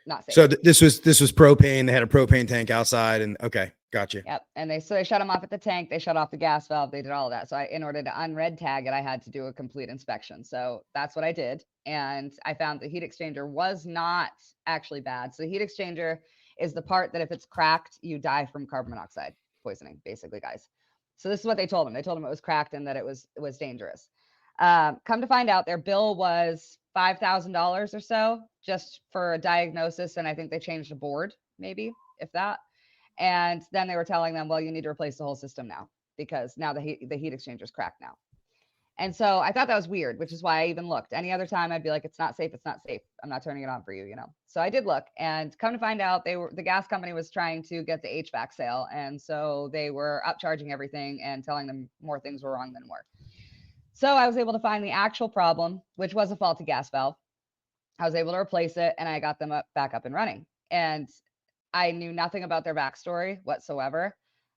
not safe. So this was propane. They had a propane tank outside, and okay, gotcha. Yep. And they shut them off at the tank. They shut off the gas valve. They did all of that. So in order to unred tag it, I had to do a complete inspection. So that's what I did. and I found the heat exchanger was not actually bad. So the heat exchanger is the part that if it's cracked, you die from carbon monoxide poisoning, basically, guys. So this is what they told him. They told him it was cracked and that it was dangerous. Come to find out, their bill was $5,000 or so just for a diagnosis, and I think they changed the board, maybe, if that. And then they were telling them, well, you need to replace the whole system now because now the heat exchanger is cracked now. And so I thought that was weird, which is why I even looked. Any other time I'd be like, it's not safe. It's not safe. I'm not turning it on for you, you know? So I did look, and come to find out, the gas company was trying to get the HVAC sale. And so they were upcharging everything and telling them more things were wrong than were. So I was able to find the actual problem, which was a faulty gas valve. I was able to replace it, and I got them back up and running. And I knew nothing about their backstory whatsoever.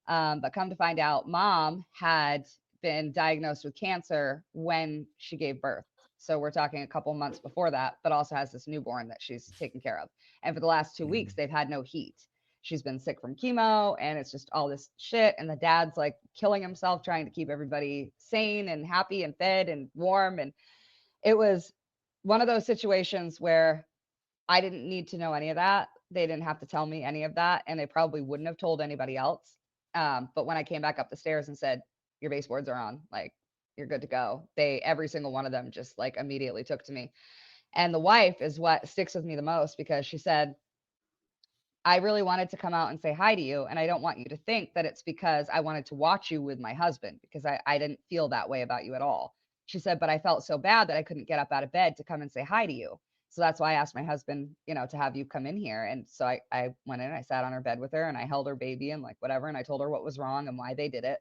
But come to find out, mom had been diagnosed with cancer when she gave birth. So we're talking a couple months before that, but also has this newborn that she's taking care of. And for the last 2 weeks, they've had no heat. She's been sick from chemo, and it's just all this shit. And the dad's like killing himself trying to keep everybody sane and happy and fed and warm. And it was one of those situations where I didn't need to know any of that. They didn't have to tell me any of that, and they probably wouldn't have told anybody else. But when I came back up the stairs and said, your baseboards are on, like, you're good to go, every single one of them just like immediately took to me. And the wife is what sticks with me the most, because she said, I really wanted to come out and say hi to you, and I don't want you to think that it's because I wanted to watch you with my husband, because I didn't feel that way about you at all. She said, but I felt so bad that I couldn't get up out of bed to come and say hi to you. So that's why I asked my husband, you know, to have you come in here. And so I went in, I sat on her bed with her, and I held her baby and like whatever. And I told her what was wrong and why they did it.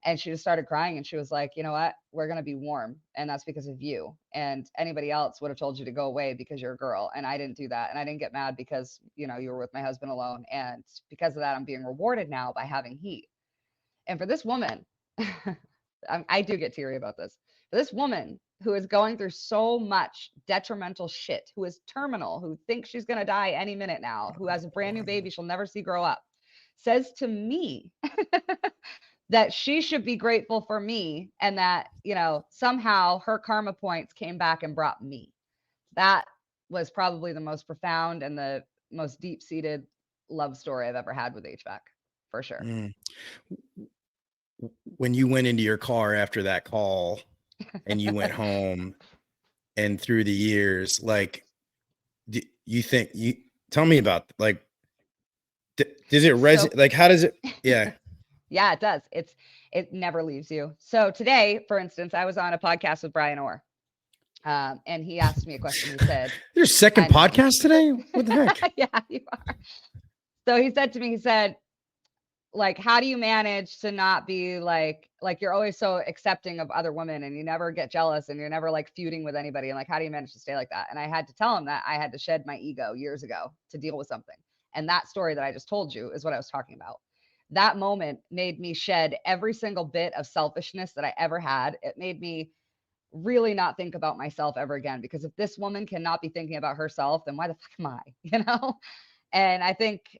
And she just started crying, and she was like, you know what, we're going to be warm. And that's because of you. And anybody else would have told you to go away because you're a girl. And I didn't do that. And I didn't get mad because, you know, you were with my husband alone. And because of that, I'm being rewarded now by having heat. And for this woman, I do get teary about this. For this woman who is going through so much detrimental shit, who is terminal, who thinks she's going to die any minute now, who has a brand new baby she'll never see grow up, says to me that she should be grateful for me, and that, you know, somehow her karma points came back and brought me. That was probably the most profound and the most deep-seated love story I've ever had with HVAC, for sure. When you went into your car after that call and you went home, and through the years, like, do you think, tell me about, like, does it resonate? Like, how does it? Yeah. Yeah, it does. It never leaves you. So today, for instance, I was on a podcast with Brian Orr, and he asked me a question. He said, your second podcast today? What the heck? Yeah, you are. So he said to me, he said, like, how do you manage to not be like you're always so accepting of other women, and you never get jealous, and you're never like feuding with anybody, and like, how do you manage to stay like that? And I had to tell him that I had to shed my ego years ago to deal with something. And that story that I just told you is what I was talking about. That moment made me shed every single bit of selfishness that I ever had. It made me really not think about myself ever again, because if this woman cannot be thinking about herself, then why the fuck am I, you know? And I think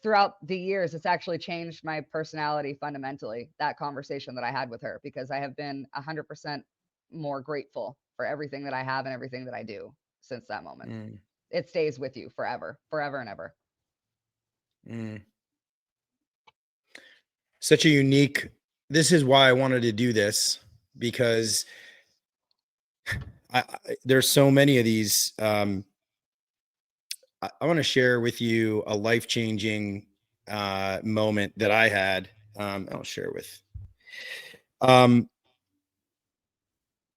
throughout the years, it's actually changed my personality fundamentally, that conversation that I had with her, because I have been 100% more grateful for everything that I have and everything that I do since that moment. It stays with you forever and ever. Such a unique, this is why I wanted to do this, because there's so many of these. I want to share with you a life-changing moment that I had. I'll share with. I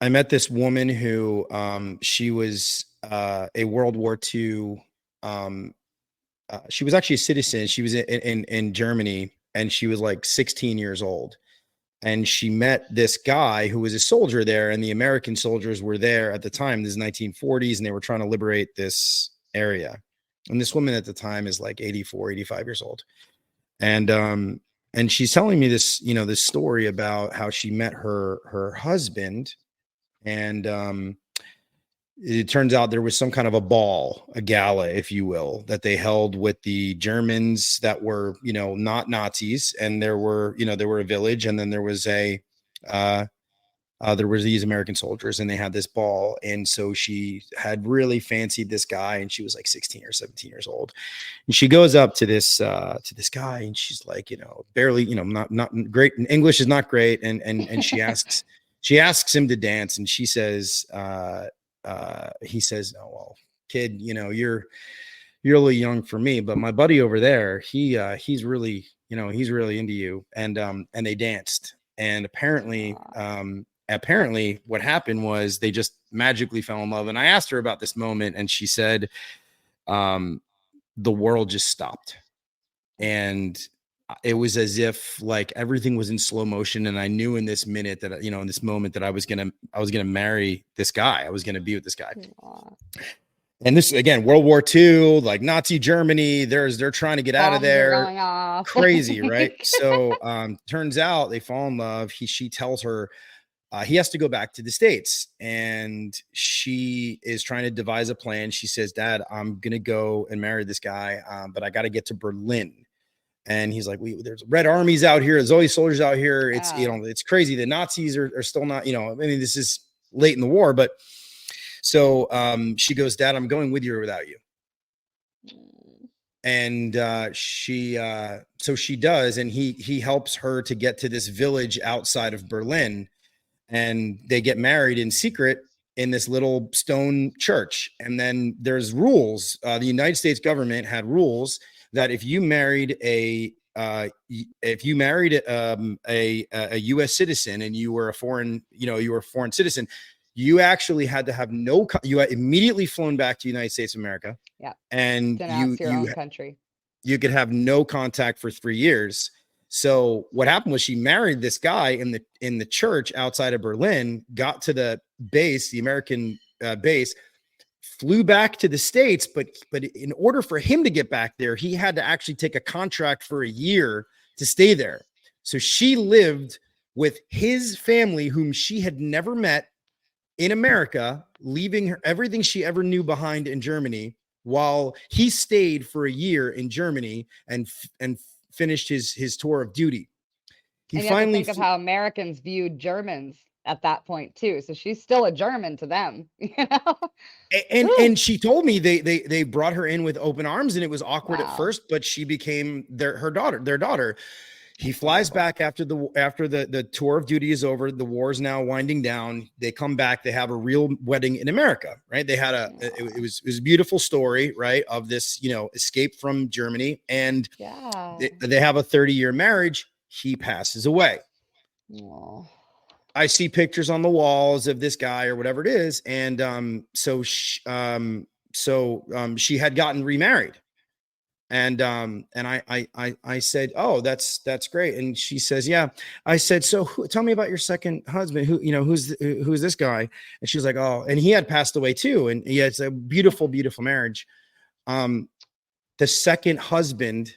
met this woman who she was a World War II. She was actually a citizen. She was in Germany, and she was like 16 years old. And she met this guy who was a soldier there, and the American soldiers were there at the time. This is 1940s, and they were trying to liberate this area. And this woman at the time is like 84, 85 years old. And she's telling me this, you know, this story about how she met her husband. And it turns out there was some kind of a ball, a gala, if you will, that they held with the Germans that were, you know, not Nazis. And there were a village, and then there was a there was these American soldiers, and they had this ball, and so she had really fancied this guy, and she was like 16 or 17 years old, and she goes up to this guy, and she's like, barely, not great. English is not great, and she asks him to dance, and she says, he says, "Oh well, kid, you're a little young for me, but my buddy over there, he's really into you," and they danced, and apparently what happened was they just magically fell in love. And I asked her about this moment, and she said, the world just stopped, and it was as if like everything was in slow motion. And I knew in this minute that, in this moment, that I was going to marry this guy. I was going to be with this guy. Aww. And this, again, World War II, like Nazi Germany, they're trying to get out of there. Going off. Crazy, right? So turns out they fall in love. She tells her he has to go back to the States, and she is trying to devise a plan. She says, "Dad, I'm going to go and marry this guy, but I got to get to Berlin." And he's like, "There's Red Armies out here. There's always soldiers out here. It's, it's crazy. The Nazis are still not, I mean, this is late in the war, but so she goes, "Dad, I'm going with you or without you." And so she does. And he helps her to get to this village outside of Berlin, and they get married in secret in this little stone church. And then there's rules. The United States government had rules that if you married a U.S. citizen, and you were a foreign citizen, you actually had to have you had immediately flown back to the United States of America. Yeah. And your own country. You could have no contact for 3 years. So what happened was she married this guy in the church outside of Berlin, got to the base, the American base, flew back to the States. But in order for him to get back there, he had to actually take a contract for a year to stay there. So she lived with his family, whom she had never met, in America, leaving everything she ever knew behind in Germany, while he stayed for a year in Germany and finished his tour of duty. And you finally have to think of how Americans viewed Germans at that point too. So she's still a German to them, And she told me they brought her in with open arms, and it was awkward at first, but she became their daughter. He flies back after the tour of duty is over. The war is now winding down. They come back. They have a real wedding in America, right? They had it was a beautiful story, right, of this, escape from Germany, and they have a 30-year marriage. He passes away. Aww. I see pictures on the walls of this guy or whatever it is, and so she had gotten remarried. And I said, "Oh, that's great." And she says, "Yeah." I said, "So tell me about your second husband. Who's this guy?" And she was like, "Oh," and he had passed away too. And yeah, it's a beautiful, beautiful marriage. The second husband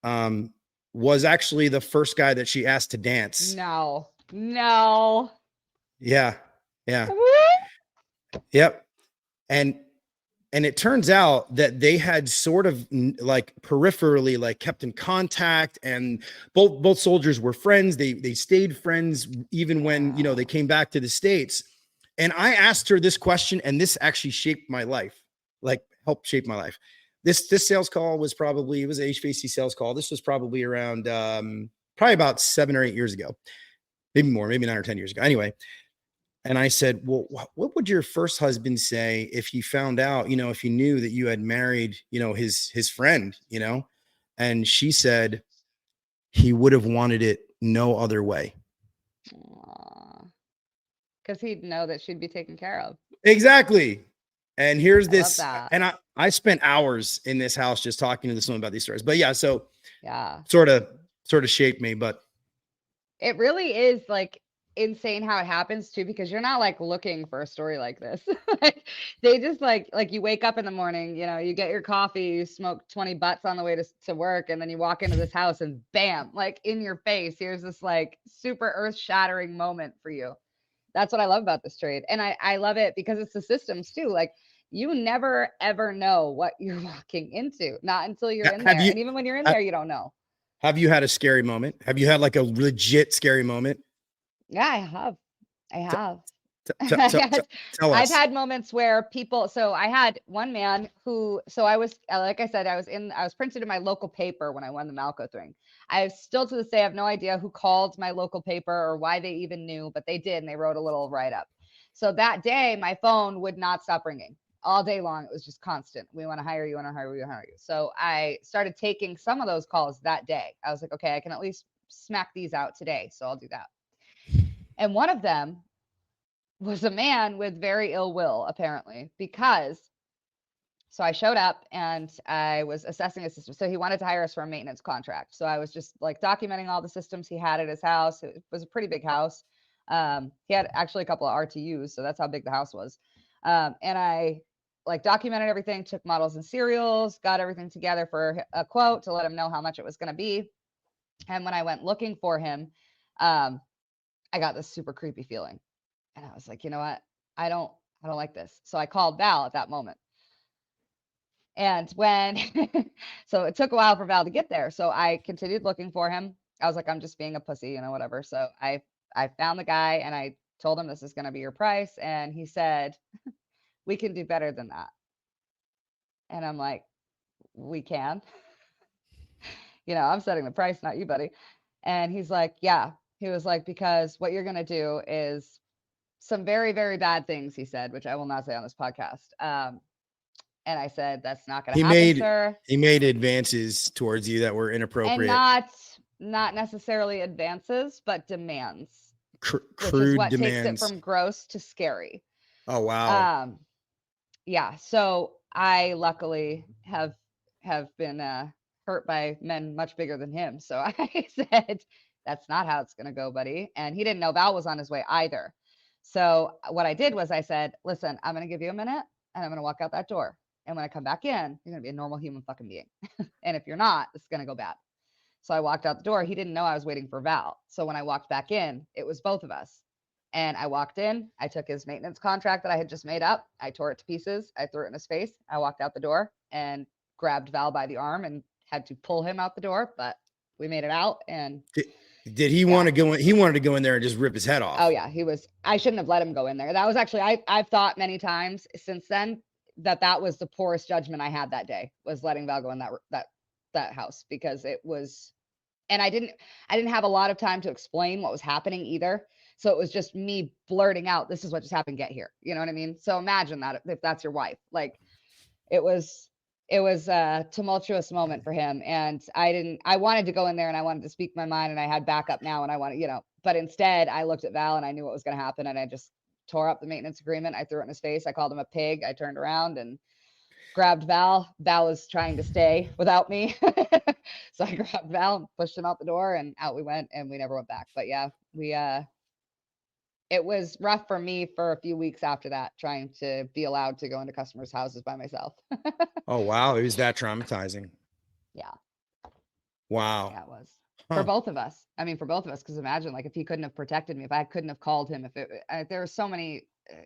was actually the first guy that she asked to dance. No. Yeah. Yep. And it turns out that they had sort of like peripherally like kept in contact, and both soldiers were friends. They stayed friends even when, they came back to the States. And I asked her this question, and this actually shaped my life, like helped shape my life. This sales call was it was an HVAC sales call. This was probably around, probably about 7 or 8 years ago, maybe more, maybe 9 or 10 years ago. Anyway. And I said, "Well, what would your first husband say if he found out, if he knew that you had married, his friend, And she said, "He would have wanted it no other way." Because he'd know that she'd be taken care of. Exactly. And here's this. And I spent hours in this house just talking to this woman about these stories. But yeah, so sort of shaped me. But it really is like insane how it happens too, because you're not like looking for a story like this. They just like you wake up in the morning, you get your coffee, you smoke 20 butts on the way to work, and then you walk into this house and bam, like in your face, here's this like super earth-shattering moment for you. That's what I love about this trade. And I love it because it's the systems too. Like you never ever know what you're walking into, not until you're in there. And even when you're in there, you don't know. Have you had a scary moment? Have you had like a legit scary moment? Yeah, I have. I T- have. t- tell I've us. had moments where people, so I had one man who, so I was, like I said, I was printed in my local paper when I won the Malco thing. I still to this day have no idea who called my local paper or why they even knew, but they did, and they wrote a little write up. So that day, my phone would not stop ringing all day long. It was just constant. We want to hire you, want to hire you, want to hire you. So I started taking some of those calls that day. I was like, okay, I can at least smack these out today. So I'll do that. And one of them was a man with very ill will, apparently, because so I showed up and I was assessing a system. So he wanted to hire us for a maintenance contract. So I was just like documenting all the systems he had at his house. It was a pretty big house. He had actually a couple of RTUs, so that's how big the house was. And I like documented everything, took models and serials, got everything together for a quote to let him know how much it was going to be. And when I went looking for him, I got this super creepy feeling. And I was like, you know what? I don't like this. So I called Val at that moment. And when, so it took a while for Val to get there. So I continued looking for him. I was like, I'm just being a pussy, whatever. So I found the guy and I told him this is going to be your price. And he said, we can do better than that. And I'm like, we can, I'm setting the price, not you, buddy. And he's like, yeah. He was like, because what you're going to do is some very, very bad things, he said, which I will not say on this podcast. And I said, that's not going to happen, sir. He made advances towards you that were inappropriate. And not necessarily advances, but demands. Crude which is what demands. takes it from gross to scary. Oh, wow. Yeah. So I luckily have been hurt by men much bigger than him. So I said, that's not how it's going to go, buddy. And he didn't know Val was on his way either. So what I did was I said, listen, I'm going to give you a minute and I'm going to walk out that door. And when I come back in, you're going to be a normal human fucking being. And if you're not, it's going to go bad. So I walked out the door. He didn't know I was waiting for Val. So when I walked back in, it was both of us. And I walked in, I took his maintenance contract that I had just made up. I tore it to pieces. I threw it in his face. I walked out the door and grabbed Val by the arm and had to pull him out the door, but we made it out. And did he want to go in? He wanted to go in there and just rip his head off. Oh yeah. I shouldn't have let him go in there. That was actually, I've thought many times since then that was the poorest judgment I had that day, was letting Val go in that house, because it was, and I didn't have a lot of time to explain what was happening either. So it was just me blurting out, this is what just happened, get here. You know what I mean? So imagine that if that's your wife. Like, it was a tumultuous moment for him. And I wanted to go in there and I wanted to speak my mind, and I had backup now, and I wanted, but instead I looked at Val and I knew what was going to happen. And I just tore up the maintenance agreement. I threw it in his face. I called him a pig. I turned around and grabbed Val. Val was trying to stay without me. So I grabbed Val and pushed him out the door, and out we went, and we never went back. But yeah, it was rough for me for a few weeks after that, trying to be allowed to go into customers' houses by myself. Oh, wow. It was that traumatizing. Yeah. Wow. Yeah, it was. For both of us. I mean, for both of us, because imagine, like, if he couldn't have protected me, if I couldn't have called him, there were so many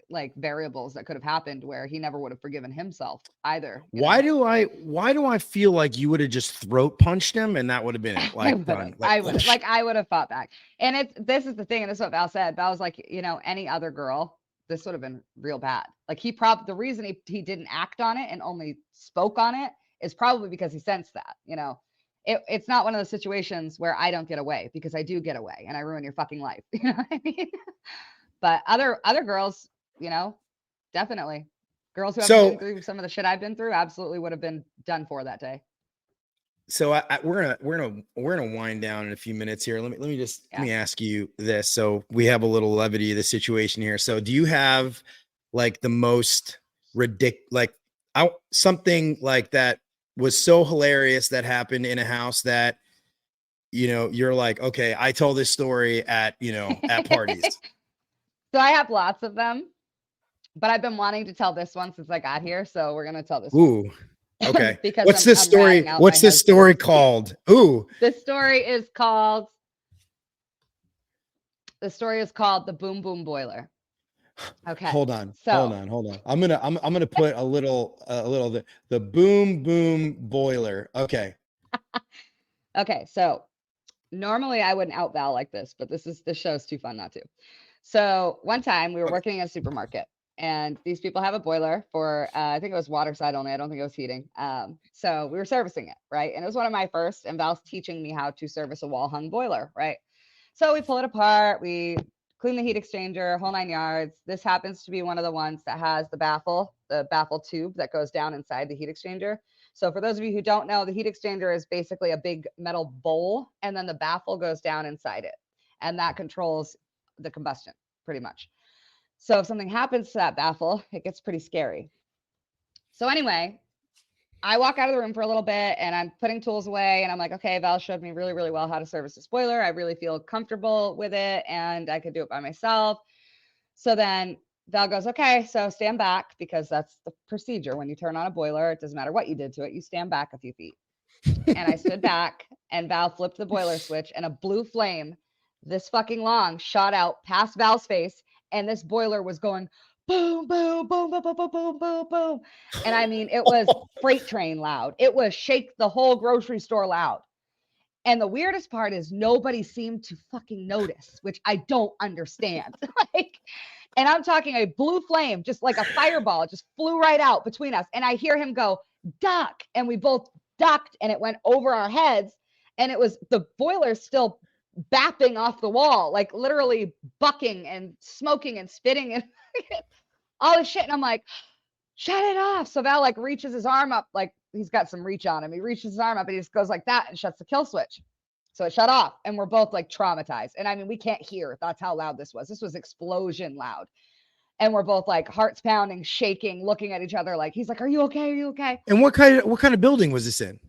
like variables that could have happened where he never would have forgiven himself either. Why do I feel like you would have just throat punched him and that would have been it? Like, I would have fought back. And this is the thing, and this is what Val said. Val was like, any other girl, this would have been real bad. Like, the reason he didn't act on it and only spoke on it is probably because he sensed that, it's not one of those situations where I don't get away, because I do get away and I ruin your fucking life. You know what I mean? But other girls, definitely, girls who have been through some of the shit I've been through, absolutely would have been done for that day. So we're gonna wind down in a few minutes here. Let me ask you this. So we have a little levity of the situation here. So do you have like the most ridiculous, something like that was so hilarious that happened in a house that you're like, okay, I told this story at at parties? So I have lots of them, but I've been wanting to tell this one since I got here. So we're going to tell this one. Okay. Because what's this story? What's this story called? Ooh. This story is called the Boom Boom Boiler. Okay. Hold on. I'm gonna put a little the Boom Boom Boiler. Okay. Okay. So normally I wouldn't out Val like this, but this show's too fun not to. So one time we were working in a supermarket, and these people have a boiler for I think it was water side only. I don't think it was heating. So we were servicing it, right? And it was one of my first, and Val's teaching me how to service a wall hung boiler, right? So we pull it apart, we clean the heat exchanger, whole 9 yards. This happens to be one of the ones that has the baffle tube that goes down inside the heat exchanger. So for those of you who don't know, the heat exchanger is basically a big metal bowl, and then the baffle goes down inside it, and that controls the combustion pretty much. So if something happens to that baffle, it gets pretty scary. So anyway, I walk out of the room for a little bit, and I'm putting tools away, and I'm like, okay, Val showed me really, really well how to service this boiler. I really feel comfortable with it, and I could do it by myself. So then Val goes, okay, so stand back, because that's the procedure. When you turn on a boiler, it doesn't matter what you did to it, you stand back a few feet. And I stood back, and Val flipped the boiler switch, and a blue flame this fucking long shot out past Val's face, and this boiler was going boom, boom, boom, boom, boom, boom, boom, boom, boom. And I mean, it was freight train loud. It was shake the whole grocery store loud. And the weirdest part is nobody seemed to fucking notice, which I don't understand. Like, and I'm talking a blue flame, just like a fireball, just flew right out between us. And I hear him go, duck. And we both ducked, and it went over our heads. And it was the boiler still bapping off the wall, like literally bucking and smoking and spitting and all this shit. And I'm like, shut it off. So Val like reaches his arm up, like he's got some reach on him. He reaches his arm up, and he just goes like that and shuts the kill switch. So it shut off, and we're both like traumatized. And I mean, we can't hear. That's how loud this was. This was explosion loud. And we're both like hearts pounding, shaking, looking at each other. Like, he's like, are you okay? Are you okay? And what kind of building was this in?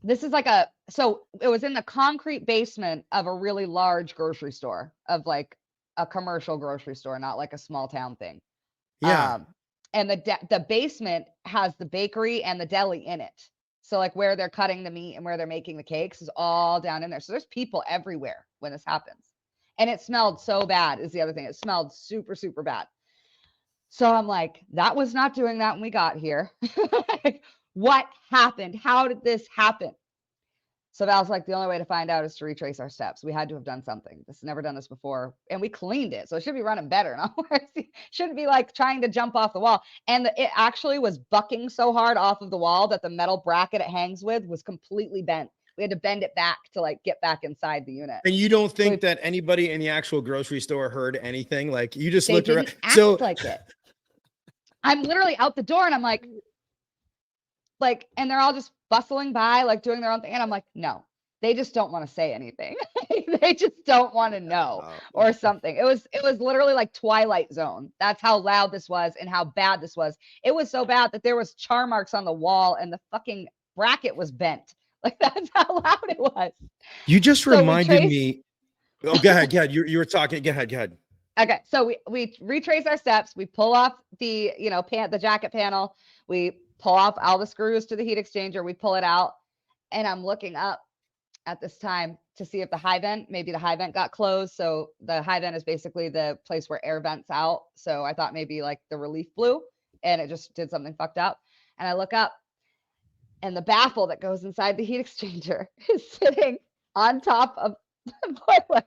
This is like so it was in the concrete basement of a really large grocery store, of like a commercial grocery store, not like a small town thing. Yeah. And the basement has the bakery and the deli in it. So like where they're cutting the meat and where they're making the cakes is all down in there. So there's people everywhere when this happens. And it smelled so bad is the other thing. It smelled super, super bad. So I'm like, that was not doing that when we got here. Like, what happened? How did this happen? So Val's like, the only way to find out is to retrace our steps. We had to have done something. This never done this before. And we cleaned it. So it should be running better. Shouldn't be like trying to jump off the wall. And it actually was bucking so hard off of the wall that the metal bracket it hangs with was completely bent. We had to bend it back to like get back inside the unit. And you don't think that anybody in the actual grocery store heard anything? Like, you just looked around. So like it. I'm literally out the door, and I'm like, and they're all just bustling by, like doing their own thing. And I'm like, no, they just don't want to say anything. They just don't want to know or something. It was literally like Twilight Zone. That's how loud this was and how bad this was. It was so bad that there was char marks on the wall, and the fucking bracket was bent. Like, that's how loud it was. You just reminded me. Oh, go ahead. Yeah, you were talking. Go ahead. Okay, so we retrace our steps. We pull off the the jacket panel. We pull off all the screws to the heat exchanger. We pull it out, and I'm looking up at this time to see if maybe the high vent got closed. So the high vent is basically the place where air vents out. So I thought maybe like the relief blew, and it just did something fucked up. And I look up, and the baffle that goes inside the heat exchanger is sitting on top of the boiler.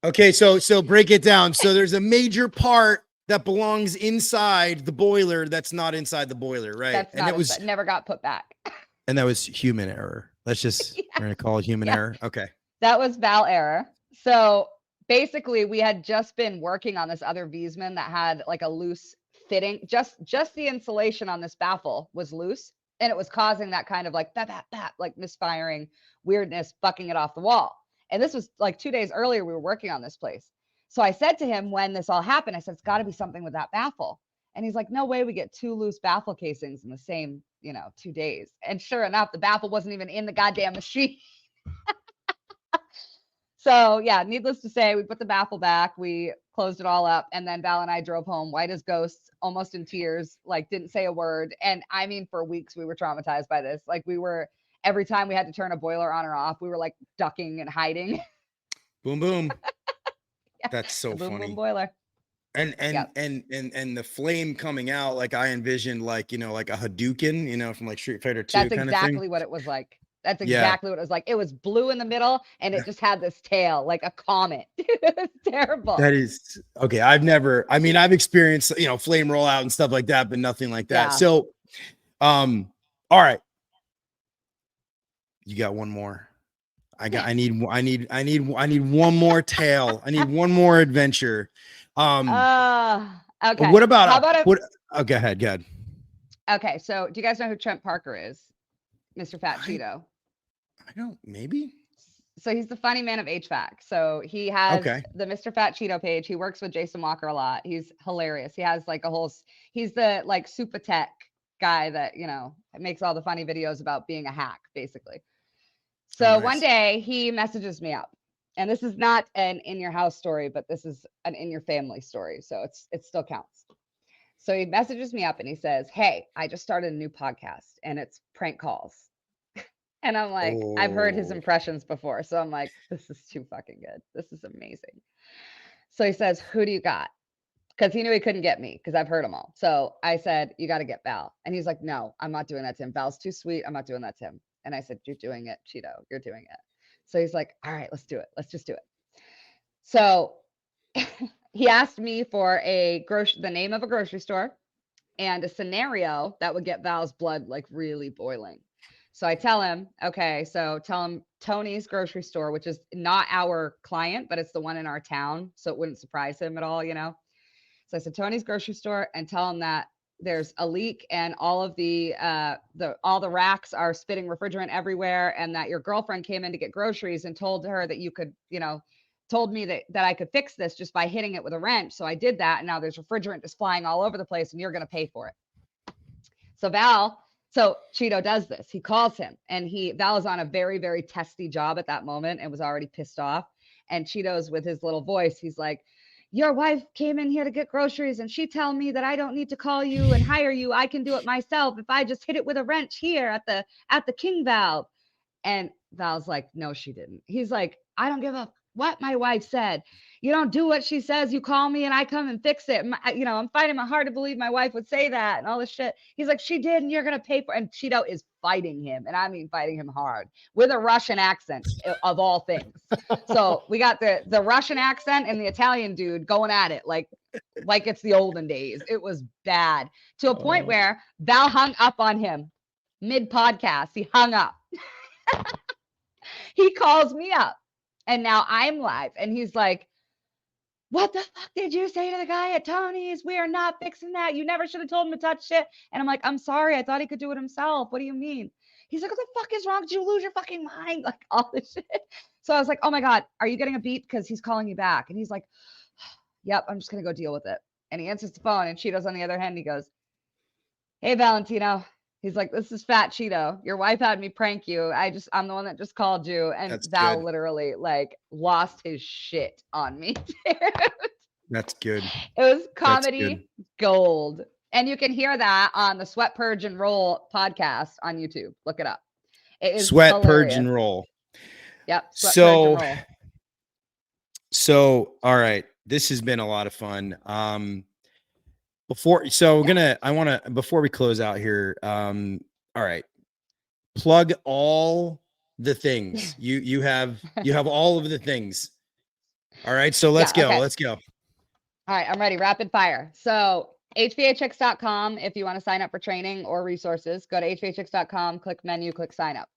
Okay, so break it down. So there's a major part that belongs inside the boiler that's not inside the boiler, right? That's not, and it never got put back. And that was human error. Let's just we're gonna call it human error. Okay. That was Val error. So basically, we had just been working on this other Wiesmann that had like a loose fitting. Just the insulation on this baffle was loose, and it was causing that kind of like bap, bap, bap, like misfiring weirdness, bucking it off the wall. And this was like 2 days earlier, we were working on this place. So I said to him when this all happened, I said, it's got to be something with that baffle. And he's like, no way we get 2 loose baffle casings in the same, 2 days. And sure enough, the baffle wasn't even in the goddamn machine. So yeah, needless to say, we put the baffle back, we closed it all up, and then Val and I drove home white as ghosts, almost in tears, like didn't say a word. And I mean, for weeks we were traumatized by this. Like, every time we had to turn a boiler on or off, we were like ducking and hiding. Boom, boom. Yeah. That's so boom, funny. Boom boiler. And the flame coming out, like I envisioned, like, like a Hadouken, from like Street Fighter 2. That's exactly what it was like. That's Yeah. exactly what it was like. It was blue in the middle and it just had this tail like a comet. It was terrible. That is okay. I've experienced, flame rollout and stuff like that, but nothing like that. Yeah. So, all right. You got one more. I need one more tale. I need one more adventure. Okay. What about, How about go ahead. Okay. So do you guys know who Trent Parker is? Mr. Fat Cheeto. I don't, maybe. So he's the funny man of HVAC. So he has the Mr. Fat Cheeto page. He works with Jason Walker a lot. He's hilarious. He has like he's the like super tech guy that, makes all the funny videos about being a hack, basically. So one day he messages me up, and this is not an in your house story, but this is an in your family story. So it still counts. So he messages me up and he says, "Hey, I just started a new podcast and it's prank calls." And I'm like, I've heard his impressions before. So I'm like, this is too fucking good. This is amazing. So he says, "Who do you got?" Because he knew he couldn't get me because I've heard them all. So I said, "You got to get Val." And he's like, "No, I'm not doing that to him. Val's too sweet. I'm not doing that to him." And I said, "You're doing it, Cheeto. You're doing it." So he's like, "All right, let's do it. Let's just do it." So he asked me for the name of a grocery store and a scenario that would get Val's blood like really boiling. So I tell him, okay, so tell him Tony's grocery store, which is not our client, but it's the one in our town. So it wouldn't surprise him at all, So I said, Tony's grocery store, and tell him that there's a leak and all of all the racks are spitting refrigerant everywhere, and that your girlfriend came in to get groceries and told her that you could, told me that I could fix this just by hitting it with a wrench. So I did that. And now there's refrigerant just flying all over the place and you're going to pay for it. So Cheeto does this. He calls him, and Val is on a very, very testy job at that moment and was already pissed off. And Cheeto's with his little voice. He's like, "Your wife came in here to get groceries and she tell me that I don't need to call you and hire you. I can do it myself if I just hit it with a wrench here at the king valve." And Val's like, "No, she didn't." He's like, "I don't give a what my wife said. You don't do what she says. You call me and I come and fix it. I'm finding my heart to believe my wife would say that and all this shit." He's like, "She did, and you're going to pay for it." And Cheeto is fighting him. And I mean, fighting him hard with a Russian accent of all things. So we got the Russian accent and the Italian dude going at it like it's the olden days. It was bad to a point where Val hung up on him mid podcast. He hung up. He calls me up. And now I'm live. And he's like, "What the fuck did you say to the guy at Tony's? We are not fixing that. You never should have told him to touch shit." And I'm like, "I'm sorry. I thought he could do it himself. What do you mean?" He's like, "What the fuck is wrong? Did you lose your fucking mind?" Like all this shit. So I was like, "Oh my God, are you getting a beep? Because he's calling you back." And he's like, "Yep, I'm just going to go deal with it." And he answers the phone, and Cheeto's on the other hand. He goes, "Hey, Valentino." He's like, "This is Fat Cheeto. Your wife had me prank you. I'm the one that just called you." And That's Val good. literally like lost his shit on me. That's good. It was comedy gold. And you can hear that on the Sweat, Purge, and Roll podcast on YouTube. Look it up. It is Sweat, hilarious. Purge, and Roll. Yep. Sweat, Purge, and Roll. So, all right. This has been a lot of fun. Before we close out here, all right, plug all the things you have all of the things. All right, so let's go. All right, I'm ready. Rapid fire. So HVA-Chicks.com. If you want to sign up for training or resources, go to HVA-Chicks.com, click menu, click sign up.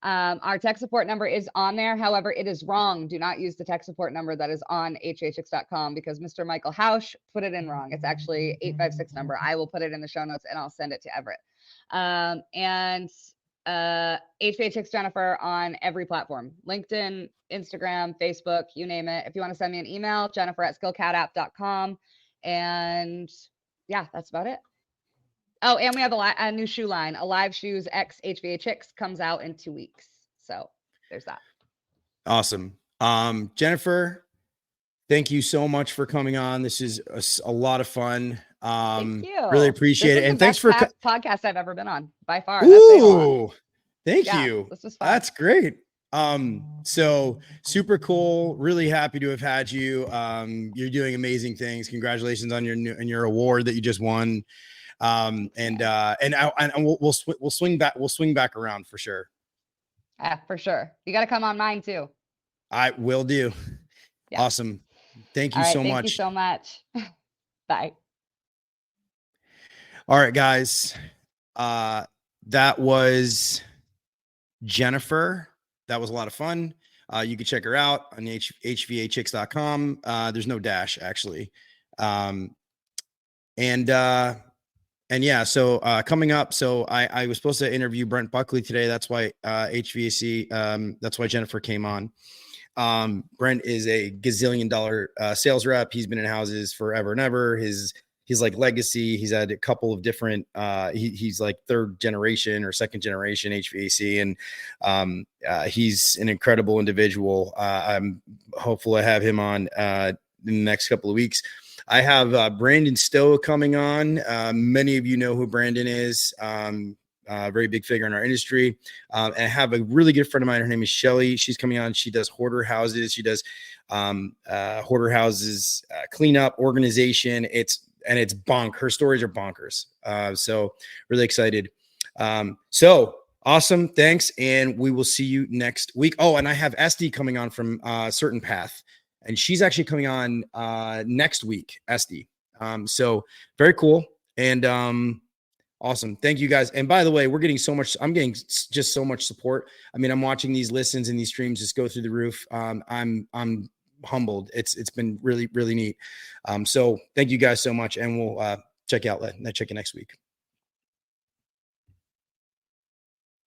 Our tech support number is on there. However, it is wrong. Do not use the tech support number that is on HVA-Chicks.com because Mr. Michael Hausch put it in wrong. It's actually 856 number. I will put it in the show notes and I'll send it to Everett. And HVA-Chicks Jennifer on every platform: LinkedIn, Instagram, Facebook, you name it. If you want to send me an email, jennifer@skillcatapp.com. And yeah, that's about it. Oh, and we have a new shoe line. Alive Shoes X HVA-Chicks comes out in 2 weeks. So there's that. Awesome. Jennifer, thank you so much for coming on. This is a lot of fun. Thank you. Really appreciate it. And thanks for podcast I've ever been on by far. Ooh, thank you. This was fun. That's great. So super cool. Really happy to have had you. You're doing amazing things. Congratulations on your award that you just won. And we'll swing back. We'll swing back around for sure. For sure. You got to come on mine too. I will do. Yeah. Awesome. Thank you All right. so Thank you much. so much. Bye. All right, guys. That was Jennifer. That was a lot of fun. You can check her out on HVA-Chicks.com. There's no dash actually. And yeah, so coming up, so I was supposed to interview Brent Buckley today. That's why HVAC, that's why Jennifer came on. Brent is a gazillion-dollar sales rep. He's been in houses forever and ever. He's like legacy. He's had a couple of different, he's like third generation or second generation HVAC. And he's an incredible individual. I'm hopeful I have him on in the next couple of weeks. I have Brandon Stowe coming on. Many of you know who Brandon is. Very big figure in our industry. And I have a really good friend of mine. Her name is Shelly. She's coming on. She does hoarder houses. She does hoarder houses, cleanup, organization. It's her stories are bonkers. So really excited. So awesome. Thanks. And we will see you next week. Oh, and I have Esty coming on from Certain Path, and she's actually coming on next week, Esty. So very cool. And awesome. Thank you guys. And by the way, I'm getting just so much support. I mean, I'm watching these listens and these streams just go through the roof. I'm humbled. It's been really, really neat. So thank you guys so much. And we'll check you next week.